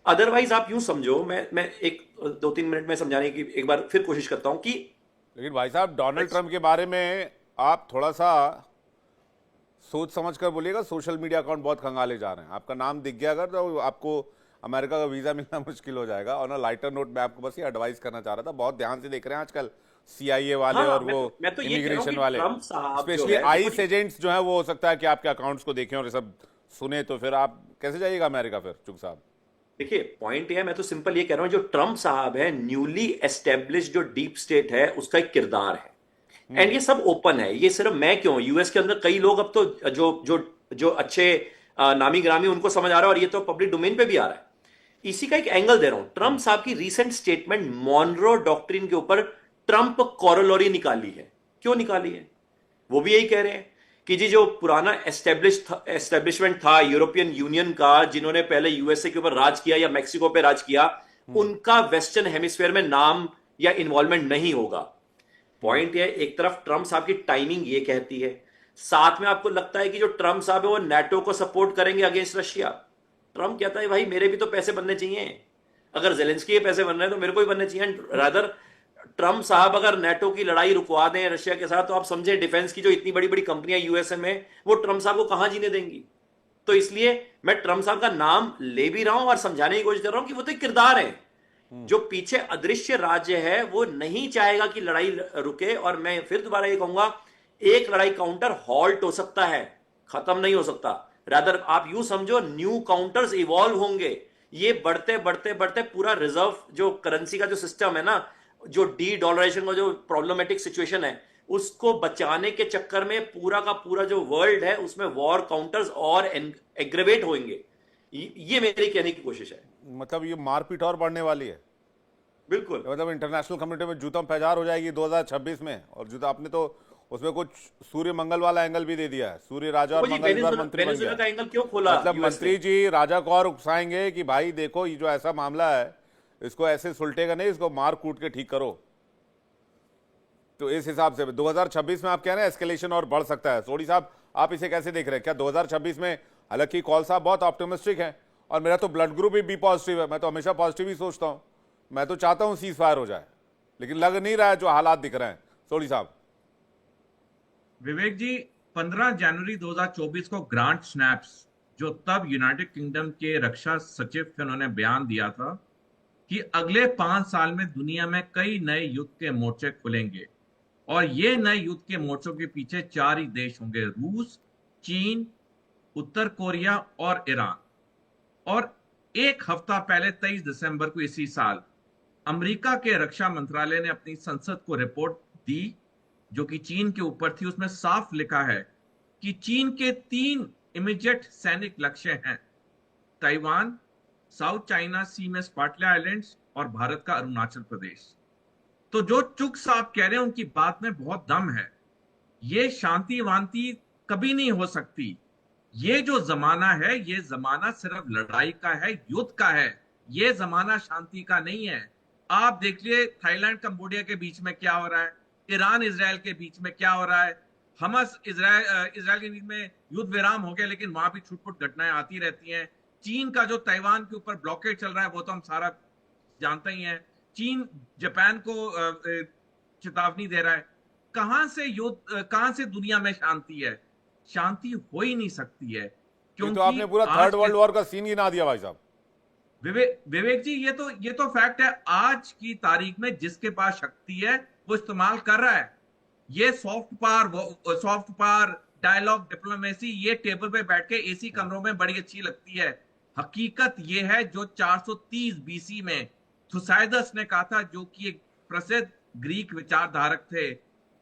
अदरवाइज आप यूं समझो, मैं एक 2-3 मिनट में समझाने की एक बार फिर कोशिश करता हूं कि, लेकिन भाई साहब डोनाल्ड ट्रंप के बारे में आप थोड़ा सा सोच समझ कर बोलिएगा। सोशल मीडिया अकाउंट बहुत खंगाले जा रहे हैं, आपका नाम दिख गया अगर तो आपको अमेरिका का वीजा मिलना मुश्किल हो जाएगा। और ना लाइटर नोट में आपको बस ये एडवाइस करना चाह रहा था, बहुत ध्यान से देख रहे हैं आजकल सीआईए वाले हाँ, और मैं तो ये कह रहा हूं इमिग्रेशन कि वाले, ट्रंप साहब जो स्पेशली है, आईस एजेंट्स जो है, वो हो सकता है कि आपके अकाउंट्स को देखें और ये सब सुने, तो फिर आप कैसे जाइएगा अमेरिका फिर चुग साहब? देखिए पॉइंट ये है, मैं तो सिंपल ये कह रहा हूं, जो ट्रंप साहब है, न्यूली एस्टेब्लिश जो डीप स्टेट है उसका एक किरदार है, एंड ये सब ओपन है। ये सिर्फ मैं क्यों, यूएस के अंदर कई लोग अब तो जो जो जो अच्छे नामी ग्रामी उनको समझ आ रहा है, और ये तो पब्लिक डोमेन पे भी आ रहा है। इसी का एक एंगल दे रहा हूं। ट्रंप साहब की रीसेंट स्टेटमेंट मॉनरो डॉक्ट्रिन के ऊपर ट्रंप कॉरोलरी निकाली है। क्यों निकाली है? वो भी यही कह रहे हैं कि जी जो पुराना एस्टेब्लिशमेंट था यूरोपियन यूनियन का, जिन्होंने पहले यूएसए के ऊपर राज किया या मैक्सिको पे राज किया, उनका वेस्टर्न हेमिस्फेयर में नाम या इन्वॉल्वमेंट नहीं होगा। पॉइंट है, एक तरफ ट्रंप साहब की टाइमिंग ये कहती है, साथ में आपको लगता है कि जो ट्रंप साहब है वो नाटो को सपोर्ट करेंगे अगेंस्ट रशिया। ट्रंप कहता है भाई मेरे भी तो पैसे बनने चाहिए, अगर जेलेंस्की के पैसे बन रहे हैं तो मेरे को भी बनने चाहिए। रादर ट्रंप साहब अगर नाटो की लड़ाई रुकवा दें रशिया के साथ, तो आप समझे डिफेंस की जो इतनी बड़ी बड़ी कंपनियां यूएसए में, वो ट्रंप साहब को कहां जीने देंगी। तो इसलिए मैं ट्रंप साहब का नाम ले भी रहा हूं और समझाने की कोशिश कर रहा हूं कि वो तो एक किरदार है, जो पीछे अदृश्य राज्य है, वो नहीं चाहेगा कि लड़ाई रुके। और मैं फिर दोबारा ये कहूंगा, एक लड़ाई काउंटर हॉल्ट हो सकता है, खत्म नहीं हो सकता। रादर आप यूं समझो, न्यू काउंटर्स इवॉल्व होंगे। ये बढ़ते बढ़ते बढ़ते पूरा रिजर्व जो करेंसी का जो सिस्टम है ना, जो डी डॉलराइजेशन का जो प्रॉब्लमेटिक सिचुएशन है, उसको बचाने के चक्कर में पूरा का पूरा जो वर्ल्ड है उसमें वॉर काउंटर्स और एग्रेवेट होंगे। ये मेरी कहने की कोशिश है। मतलब ये मारपीट और बढ़ने वाली है बिल्कुल, मतलब इंटरनेशनल कम्युनिटी में जूतम पैजार हो जाएगी 2026 में। और जूता आपने तो उसमें कुछ सूर्य मंगल वाला एंगल भी दे दिया है, सूर्य राजा और मंगल इस बार मंत्री बन गया। का एंगल क्यों खोला? मतलब मंत्री जी राजा को और उकसाएंगे कि भाई देखो ये जो ऐसा मामला है इसको ऐसे सुलटेगा नहीं, इसको मार कूट के ठीक करो। तो इस हिसाब से 2026 में आप कह रहे हैं एस्केलेशन और बढ़ सकता है। सोडी साहब आप इसे कैसे देख रहे हैं? क्या 2026 में, हालांकि कॉल साहब बहुत ऑप्टिमिस्टिक हैं और मेरा तो ब्लड ग्रुप भी बी पॉजिटिव है, मैं तो हमेशा पॉजिटिव ही सोचता हूं, मैं तो चाहता हूं सीज फायर हो जाए, लेकिन लग नहीं रहा है जो हालात दिख रहे हैं। सोडी साहब। विवेक जी, 15 जनवरी 2024 को ग्रांट स्नैप्स, जो तब यूनाइटेड किंगडम के रक्षा सचिव थे, उन्होंने बयान दिया था कि अगले 5 साल में दुनिया में कई नए युद्ध के मोर्चे खुलेंगे और ये नए युद्ध के मोर्चों के पीछे 4 ही देश होंगे, रूस, चीन, उत्तर कोरिया और ईरान। और एक हफ्ता पहले 23 दिसंबर को इसी साल अमेरिका के रक्षा मंत्रालय ने अपनी संसद को रिपोर्ट दी जो कि चीन के ऊपर थी। उसमें साफ लिखा है कि चीन के 3 इमीडिएट सैनिक लक्ष्य हैं, ताइवान, साउथ चाइना सी में स्पाटले आइलैंड्स और भारत का अरुणाचल प्रदेश। तो जो चुग साहब कह रहे हैं उनकी बात में बहुत दम है। ये शांति वांति कभी नहीं हो सकती। ये जो जमाना है, ये जमाना सिर्फ लड़ाई का है, युद्ध का है। ये जमाना शांति का नहीं है। आप देखिए थाईलैंड कंबोडिया के बीच में क्या हो रहा है, ईरान इजराइल के बीच में क्या हो रहा है, हमास इजराइल के बीच में युद्ध विराम हो गया, लेकिन वहां भी छुटपुट घटनाएं आती रहती हैं। चीन का जो ताइवान के ऊपर ब्लॉकेड चल रहा है वो तो हम सारा जानते ही हैं। चीन जापान को चेतावनी दे रहा है। कहां से युद्ध, कहां से दुनिया में शांति है? शांति हो ही नहीं सकती है, ये क्योंकि तो आपने पूरा आज थर्ड के वर्ल्ड वॉर का सीन गिना दिया भाई साहब। विवेक जी, ये तो फैक्ट है। आज की तारीख में जिसके पास शक्ति है वो इस्तेमाल कर रहा है। ये सॉफ्ट पावर डायलॉग डिप्लोमेसी, ये टेबल पे बैठ के एसी कमरों में बड़ी अच्छी लगती है। हकीकत ये है जो 430 बीसी में थुसाइदस ने कहा था, जो कि एक प्रसिद्ध ग्रीक विचारधारक थे।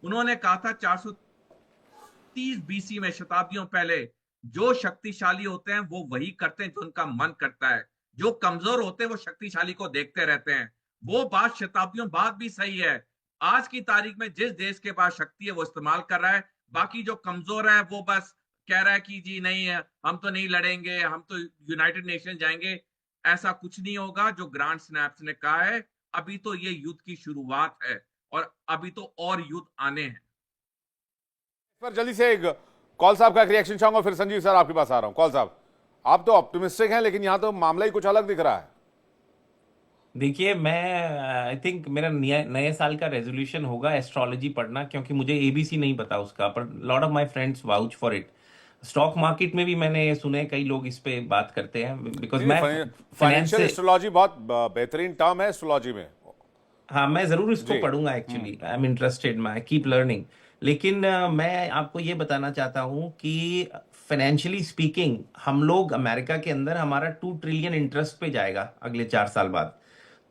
उन्होंने कहा था 430 बीसी में, शताब्दियों पहले, जो शक्तिशाली होते हैं वो वही करते हैं जो उनका मन करता है। जो कमजोर होते हैं वो शक्तिशाली को देखते रहते हैं। वो बात शताब्दियों बाद भी सही है। आज की तारीख में जिस देश के पास शक्ति है वो इस्तेमाल कर रहा है, बाकी जो कमजोर है वो बस कह रहा है कि जी नहीं है, हम तो नहीं लड़ेंगे, हम तो यूनाइटेड नेशन जाएंगे। ऐसा कुछ नहीं होगा। जो ग्रांड स्नैप्स ने कहा है, अभी तो ये युद्ध की शुरुआत है और अभी तो और युद्ध आने हैं। इस पर जल्दी से एक कॉल साहब का रिएक्शन चाहूंगा, फिर संजीव सर आपके पास आ रहा हूं। कॉल साहब, आप तो ऑप्टिमिस्टिक हैं, लेकिन यहां तो मामला ही कुछ अलग दिख रहा है। देखिए, मैं आई थिंक मेरा नए साल का रेजोल्यूशन होगा एस्ट्रोलॉजी पढ़ना, क्योंकि मुझे एबीसी नहीं पता उसका, पर lot of my friends vouch for it. Stock market में भी मैंने सुने कई लोग इस पे बात करते हैं, बिकॉज मैं फाइनेंस फाइनेंशियल से, एस्ट्रोलॉजी बहुत बेहतरीन टर्म है एस्ट्रोलॉजी में। हाँ मैं जरूर इसको जी। पढ़ूंगा। एक्चुअली आई एम इंटरेस्टेड, मैं कीप लर्निंग। लेकिन मैं आपको ये बताना चाहता हूँ कि फाइनेंशियली स्पीकिंग हम लोग अमेरिका के अंदर, हमारा 2 ट्रिलियन इंटरेस्ट पे जाएगा अगले 4 साल बाद।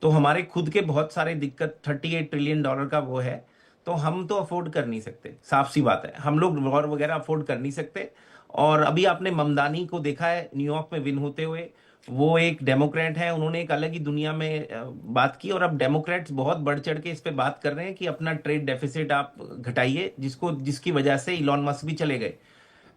तो हमारे खुद के बहुत सारे दिक्कत, $38 ट्रिलियन का वो है, तो हम तो अफोर्ड कर नहीं सकते। साफ सी बात है, हम लोग वॉर वगैरह अफोर्ड कर नहीं सकते। और अभी आपने ममदानी को देखा है न्यूयॉर्क में विन होते हुए। वो एक डेमोक्रेट है, उन्होंने एक अलग ही दुनिया में बात की। और अब डेमोक्रेट्स बहुत बढ़ चढ़ के इस पे बात कर रहे हैं कि अपना ट्रेड डेफिसिट आप घटाइए, जिसकी वजह से इलॉन मस्क भी चले गए।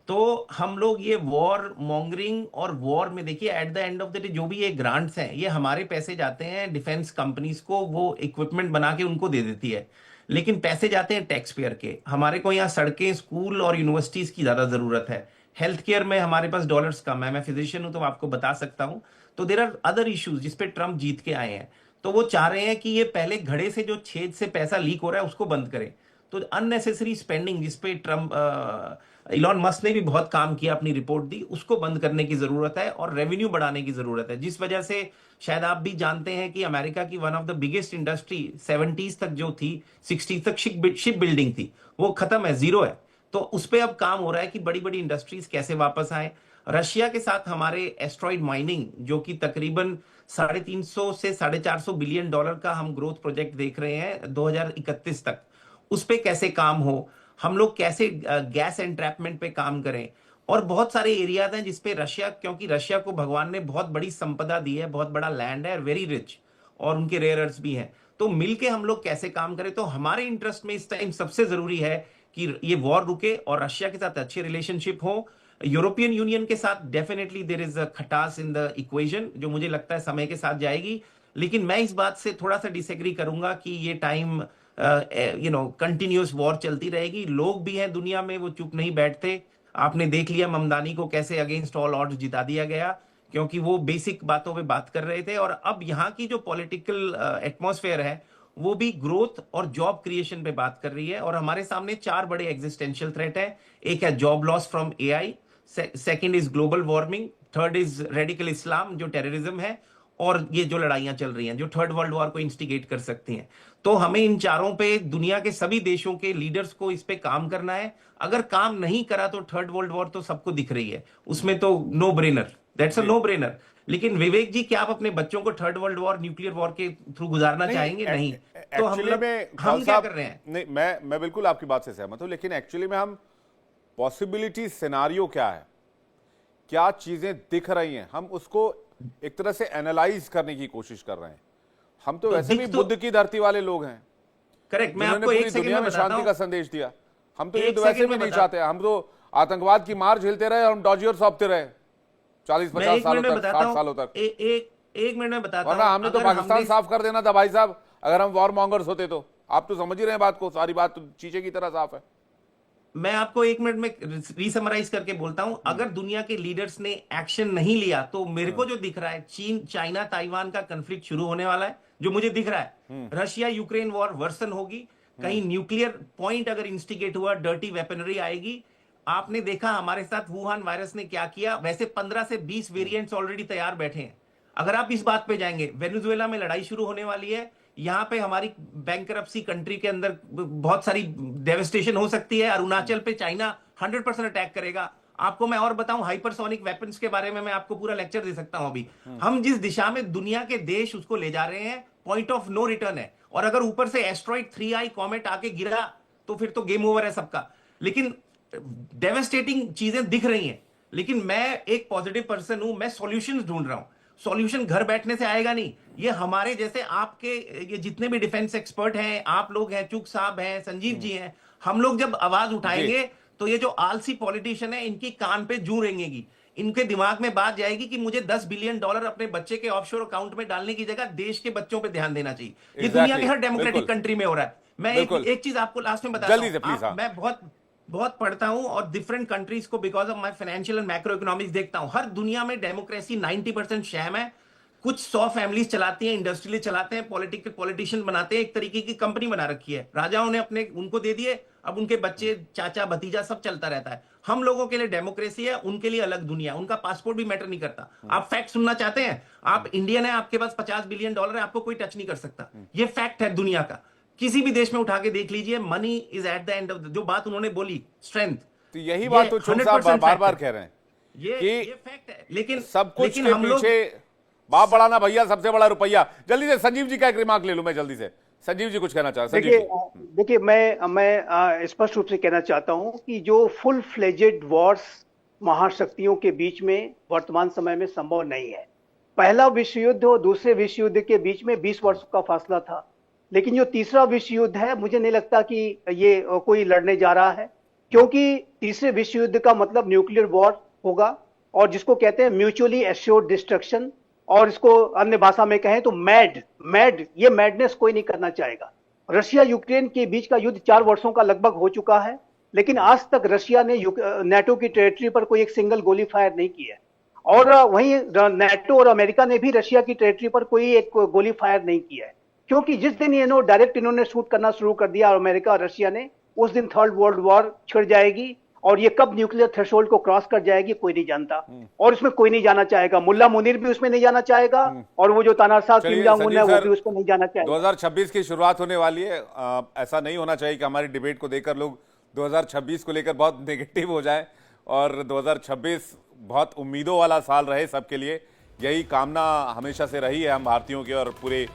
तो हम लोग ये वॉर मॉन्गरिंग और वॉर में, देखिए eight the end of the day जो भी ये ग्रांट्स हैं, ये हमारे पैसे जाते हैं डिफेंस कंपनीज को, वो इक्विपमेंट बना के उनको दे देती है। लेकिन पैसे जाते हैं टैक्स पेयर के। हमारे को यहाँ सड़कें, स्कूल और यूनिवर्सिटीज की ज्यादा जरूरत है। हेल्थ केयर में हमारे पास डॉलर्स कम है। मैं फिजिशियन हूं तो आपको बता सकता हूं। तो देर आर अदर इश्यूज जिसपे ट्रम्प जीत के आए हैं। तो वो चाह रहे हैं कि ये पहले घड़े से जो छेद से पैसा लीक हो रहा है उसको बंद करें। तो अननेसेसरी स्पेंडिंग जिसपे ट्रम्प, इलॉन मस्क ने भी बहुत काम किया, अपनी रिपोर्ट दी, उसको बंद करने की जरूरत है और रेवेन्यू बढ़ाने की जरूरत है। जिस वजह से शायद आप भी जानते हैं कि अमेरिका की one of the biggest industry 70s तक जो थी, 60s तक शिप बिल्डिंग थी, वो खत्म है, जीरो है। तो उस पर अब काम हो रहा है कि बड़ी बड़ी इंडस्ट्रीज कैसे वापस आए। रशिया के साथ हमारे एस्ट्रॉइड माइनिंग, जो कि तकरीबन 350 से $450 बिलियन का हम ग्रोथ प्रोजेक्ट देख रहे हैं 2031 तक, उस पर कैसे काम हो, हम लोग कैसे गैस एंट्रैपमेंट पे काम करें। और बहुत सारे एरियाज हैं जिसपे रशिया, क्योंकि रशिया को भगवान ने बहुत बड़ी संपदा दी है, बहुत बड़ा लैंड है, वेरी रिच, और उनके रेयर अर्थ भी हैं। तो मिलके हम लोग कैसे काम करें। तो हमारे इंटरेस्ट में इस टाइम सबसे जरूरी है कि ये वॉर रुके और रशिया के साथ अच्छे रिलेशनशिप हो। यूरोपियन यूनियन के साथ डेफिनेटली देयर इज अ खटास इन द इक्वेशन, जो मुझे लगता है समय के साथ जाएगी। लेकिन मैं इस बात से थोड़ा सा डिसएग्री करूंगा कि ये टाइम कंटिन्यूअस वॉर चलती रहेगी। लोग भी हैं दुनिया में, वो चुप नहीं बैठते। आपने देख लिया ममदानी को कैसे अगेंस्ट ऑल ऑड्स जिता दिया गया, क्योंकि वो बेसिक बातों पे बात कर रहे थे। और अब यहाँ की जो पॉलिटिकल एटमॉस्फेयर है वो भी ग्रोथ और जॉब क्रिएशन पे बात कर रही है। और हमारे सामने 4 बड़े एग्जिस्टेंशियल थ्रेट है। एक है job loss from AI, second is global warming, third is radical Islam जो टेररिज्म है, और ये जो लड़ाइयां चल रही हैं जो थर्ड वर्ल्ड वॉर को इंस्टिगेट कर सकती हैं। तो हमें इन चारों पे दुनिया के सभी देशों के लीडर्स को इस पे काम करना है। अगर काम नहीं करा तो थर्ड वर्ल्ड वॉर तो सबको दिख रही है, उसमें तो no brainer, that's a no brainer. लेकिन विवेक जी, क्या आप अपने बच्चों को third world war, nuclear war के थ्रू गुजारना चाहेंगे? नहीं। तो हम क्या कर रहे हैं? नहीं, मैं बिल्कुल आपकी बात से सहमत हूं, लेकिन एक्चुअली में हम पॉसिबिलिटी सिनारियो क्या है, क्या चीजें दिख रही हैं, हम उसको एक तरह से एनालाइज करने की कोशिश कर रहे हैं। हम तो वैसे भी बुद्ध की धरती वाले लोग हैं। करेक्ट, मैं जिन्होंने आपको एक पूरी सेकंड दुनिया में में बताता शांति हूं। का संदेश दिया। हम तो एक युद्ध वैसे सेकंड भी में नहीं बता- चाहते। हम तो आतंकवाद की मार झेलते रहे और हम डॉजियर सौंपते रहे 40-50 मैं 1 सालों मिनट में तक, बताता 60 हूं। सालों तक। एक मिनट में बताता वरना हूं। हमने तो अगर पाकिस्तान हमने साफ कर देना था भाई साहब, अगर हम वॉर मॉन्गर्स होते तो। आप तो समझ ही रहे हैं बात को, सारी बात तो शीशे की तरह साफ है। मैं आपको एक मिनट में रीसमराइज करके बोलता हूं, अगर दुनिया के लीडर्स ने एक्शन नहीं लिया तो मेरे को जो दिख रहा है, चीन चाइना ताइवान का कंफ्लिक्ट शुरू होने वाला है, जो मुझे दिख रहा है। रशिया यूक्रेन वॉर वर्सन होगी, कहीं न्यूक्लियर पॉइंट अगर इंस्टिगेट हुआ, डर्टी वेपनरी आएगी। आपने देखा हमारे साथ वुहान वायरस ने क्या किया। वैसे 15 से 20 वेरिएंट्स ऑलरेडी तैयार बैठे हैं। अगर आप इस बात पे जाएंगे, वेनेजुएला में लड़ाई शुरू होने वाली है, यहां पे हमारी बैंकरप्सी कंट्री के अंदर बहुत सारी डेविस्टेशन हो सकती है। अरुणाचल पे चाइना 100% अटैक करेगा। आपको मैं और बताऊं, हाइपरसोनिक वेपन्स के बारे में मैं आपको पूरा लेक्चर दे सकता हूं। अभी हम जिस दिशा में दुनिया के देश उसको ले जा रहे हैं, पॉइंट ऑफ नो रिटर्न है। और अगर ऊपर से एस्ट्रॉइड 3i कॉमेट आके गिरा तो फिर तो गेम ओवर है सबका। लेकिन डेवेस्टेटिंग चीजें दिख रही हैं, लेकिन मैं एक पॉजिटिव पर्सन हूं, मैं सॉल्यूशंस ढूंढ रहा हूं। सॉल्यूशन घर बैठने से आएगा नहीं। ये हमारे जैसे आपके ये जितने भी डिफेंस एक्सपर्ट हैं, आप लोग हैं, चुग साहब हैं, संजीव जी हैं, हम लोग जब आवाज उठाएंगे तो ये जो आलसी पॉलिटिशियन है इनकी कान पे जू रेंगेगी। इनके दिमाग में बात जाएगी कि मुझे $10 बिलियन अपने बच्चे के ऑफशोर अकाउंट में डालने की जगह देश के बच्चों पे ध्यान देना चाहिए। ये दुनिया के हर डेमोक्रेटिक कंट्री में हो रहा है। मैं एक चीज आपको लास्ट में बताता हूं। मैं बहुत पढ़ता हूं और डिफरेंट कंट्रीज को because of my financial and macro economics देखता हूं। हर दुनिया में डेमोक्रेसी 90% शैम है। कुछ 100 फैमिलीज चलाती हैं, इंडस्ट्रियल चलाते हैं, पॉलिटिशियन बनाते हैं, एक तरीके की कंपनी बना रखी है। राजाओं ने अपने उनको दे दिए, अब उनके बच्चे, चाचा, भतीजा सब चलता रहता है। हम लोगों के लिए डेमोक्रेसी है, उनके लिए अलग दुनिया। उनका पासपोर्ट भी मैटर नहीं करता। आप फैक्ट सुनना चाहते हैं? आप इंडियन है, आपके पास $50 बिलियन है, आपको कोई टच नहीं कर सकता। ये फैक्ट है दुनिया का। किसी भी देश में उठा के देख लीजिए, money is eight the end of जो बात उन्होंने बोली, स्ट्रेंथ। तो यही बात तो चुग साहब बार बार कह रहे हैं ये फैक्ट है। लेकिन सब कुछ के पीछे बाप बड़ा ना भैया, सबसे बड़ा रुपया। जल्दी से संजीव जी का एक रिमार्क ले लूं मैं जल्दी से। संजीव जी कुछ कहना चाहते हैं? देखिए मैं स्पष्ट रूप से कहना चाहता हूं कि जो फुल फ्लेजेड वॉर्स महाशक्तियों के बीच में वर्तमान समय में संभव नहीं है। पहला विश्व युद्ध और दूसरे विश्व युद्ध के बीच में 20 वर्ष का फासला था, लेकिन जो तीसरा विश्व युद्ध है, मुझे नहीं लगता कि ये कोई लड़ने जा रहा है, क्योंकि तीसरे विश्व युद्ध का मतलब न्यूक्लियर वॉर होगा, और जिसको कहते हैं म्यूचुअली एश्योर्ड डिस्ट्रक्शन, और इसको अन्य भाषा में कहें तो ये मैडनेस कोई नहीं करना चाहेगा। रशिया यूक्रेन के बीच का युद्ध 4 वर्षों का लगभग हो चुका है, लेकिन आज तक रशिया ने नेटो की टेरिटरी पर कोई एक सिंगल गोली फायर नहीं की है, और वहीं नेटो और अमेरिका ने भी रशिया की टेरिटरी पर कोई एक गोली फायर नहीं की है। क्योंकि जिस दिन डायरेक्ट इन्होंने शूट करना शुरू कर दिया अमेरिका और रशिया ने, उस दिन थर्ड वर्ल्ड वॉर छिड़ जाएगी, और ये कब न्यूक्लियर थ्रेशोल्ड को क्रॉस कर जाएगी कोई नहीं जानता, और इसमें कोई नहीं जाना चाहेगा। मुल्ला मुनीर भी उसमें नहीं जाना चाहेगा, और वो जो तानाशाह किम जोंग उन है वो भी उसमें नहीं जाना चाहेगा। 2026 की शुरुआत होने वाली है। ऐसा नहीं होना चाहिए कि हमारी डिबेट को देखकर लोग 2026 को लेकर बहुत नेगेटिव हो जाए, और 2026 बहुत उम्मीदों वाला साल रहे सबके लिए। यही कामना हमेशा से रही है हम भारतीयों की, और पूरे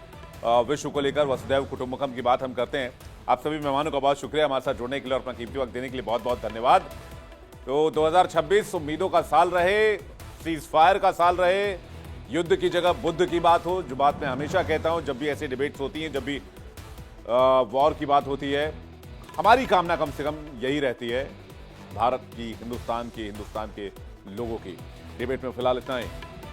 विश्व को लेकर वसुधैव कुटुंबकम की बात हम करते हैं। आप सभी मेहमानों का बहुत शुक्रिया हमारे साथ जुड़ने के लिए और अपना कीमती वक्त देने के लिए बहुत बहुत धन्यवाद। तो 2026 उम्मीदों का साल रहे, सीज फायर का साल रहे, युद्ध की जगह बुद्ध की बात हो, जो बात मैं हमेशा कहता हूं जब भी ऐसी डिबेट्स होती हैं, जब भी वॉर की बात होती है। हमारी कामना कम से कम यही रहती है, भारत की, हिंदुस्तान के लोगों की। डिबेट में फिलहाल इतना ही।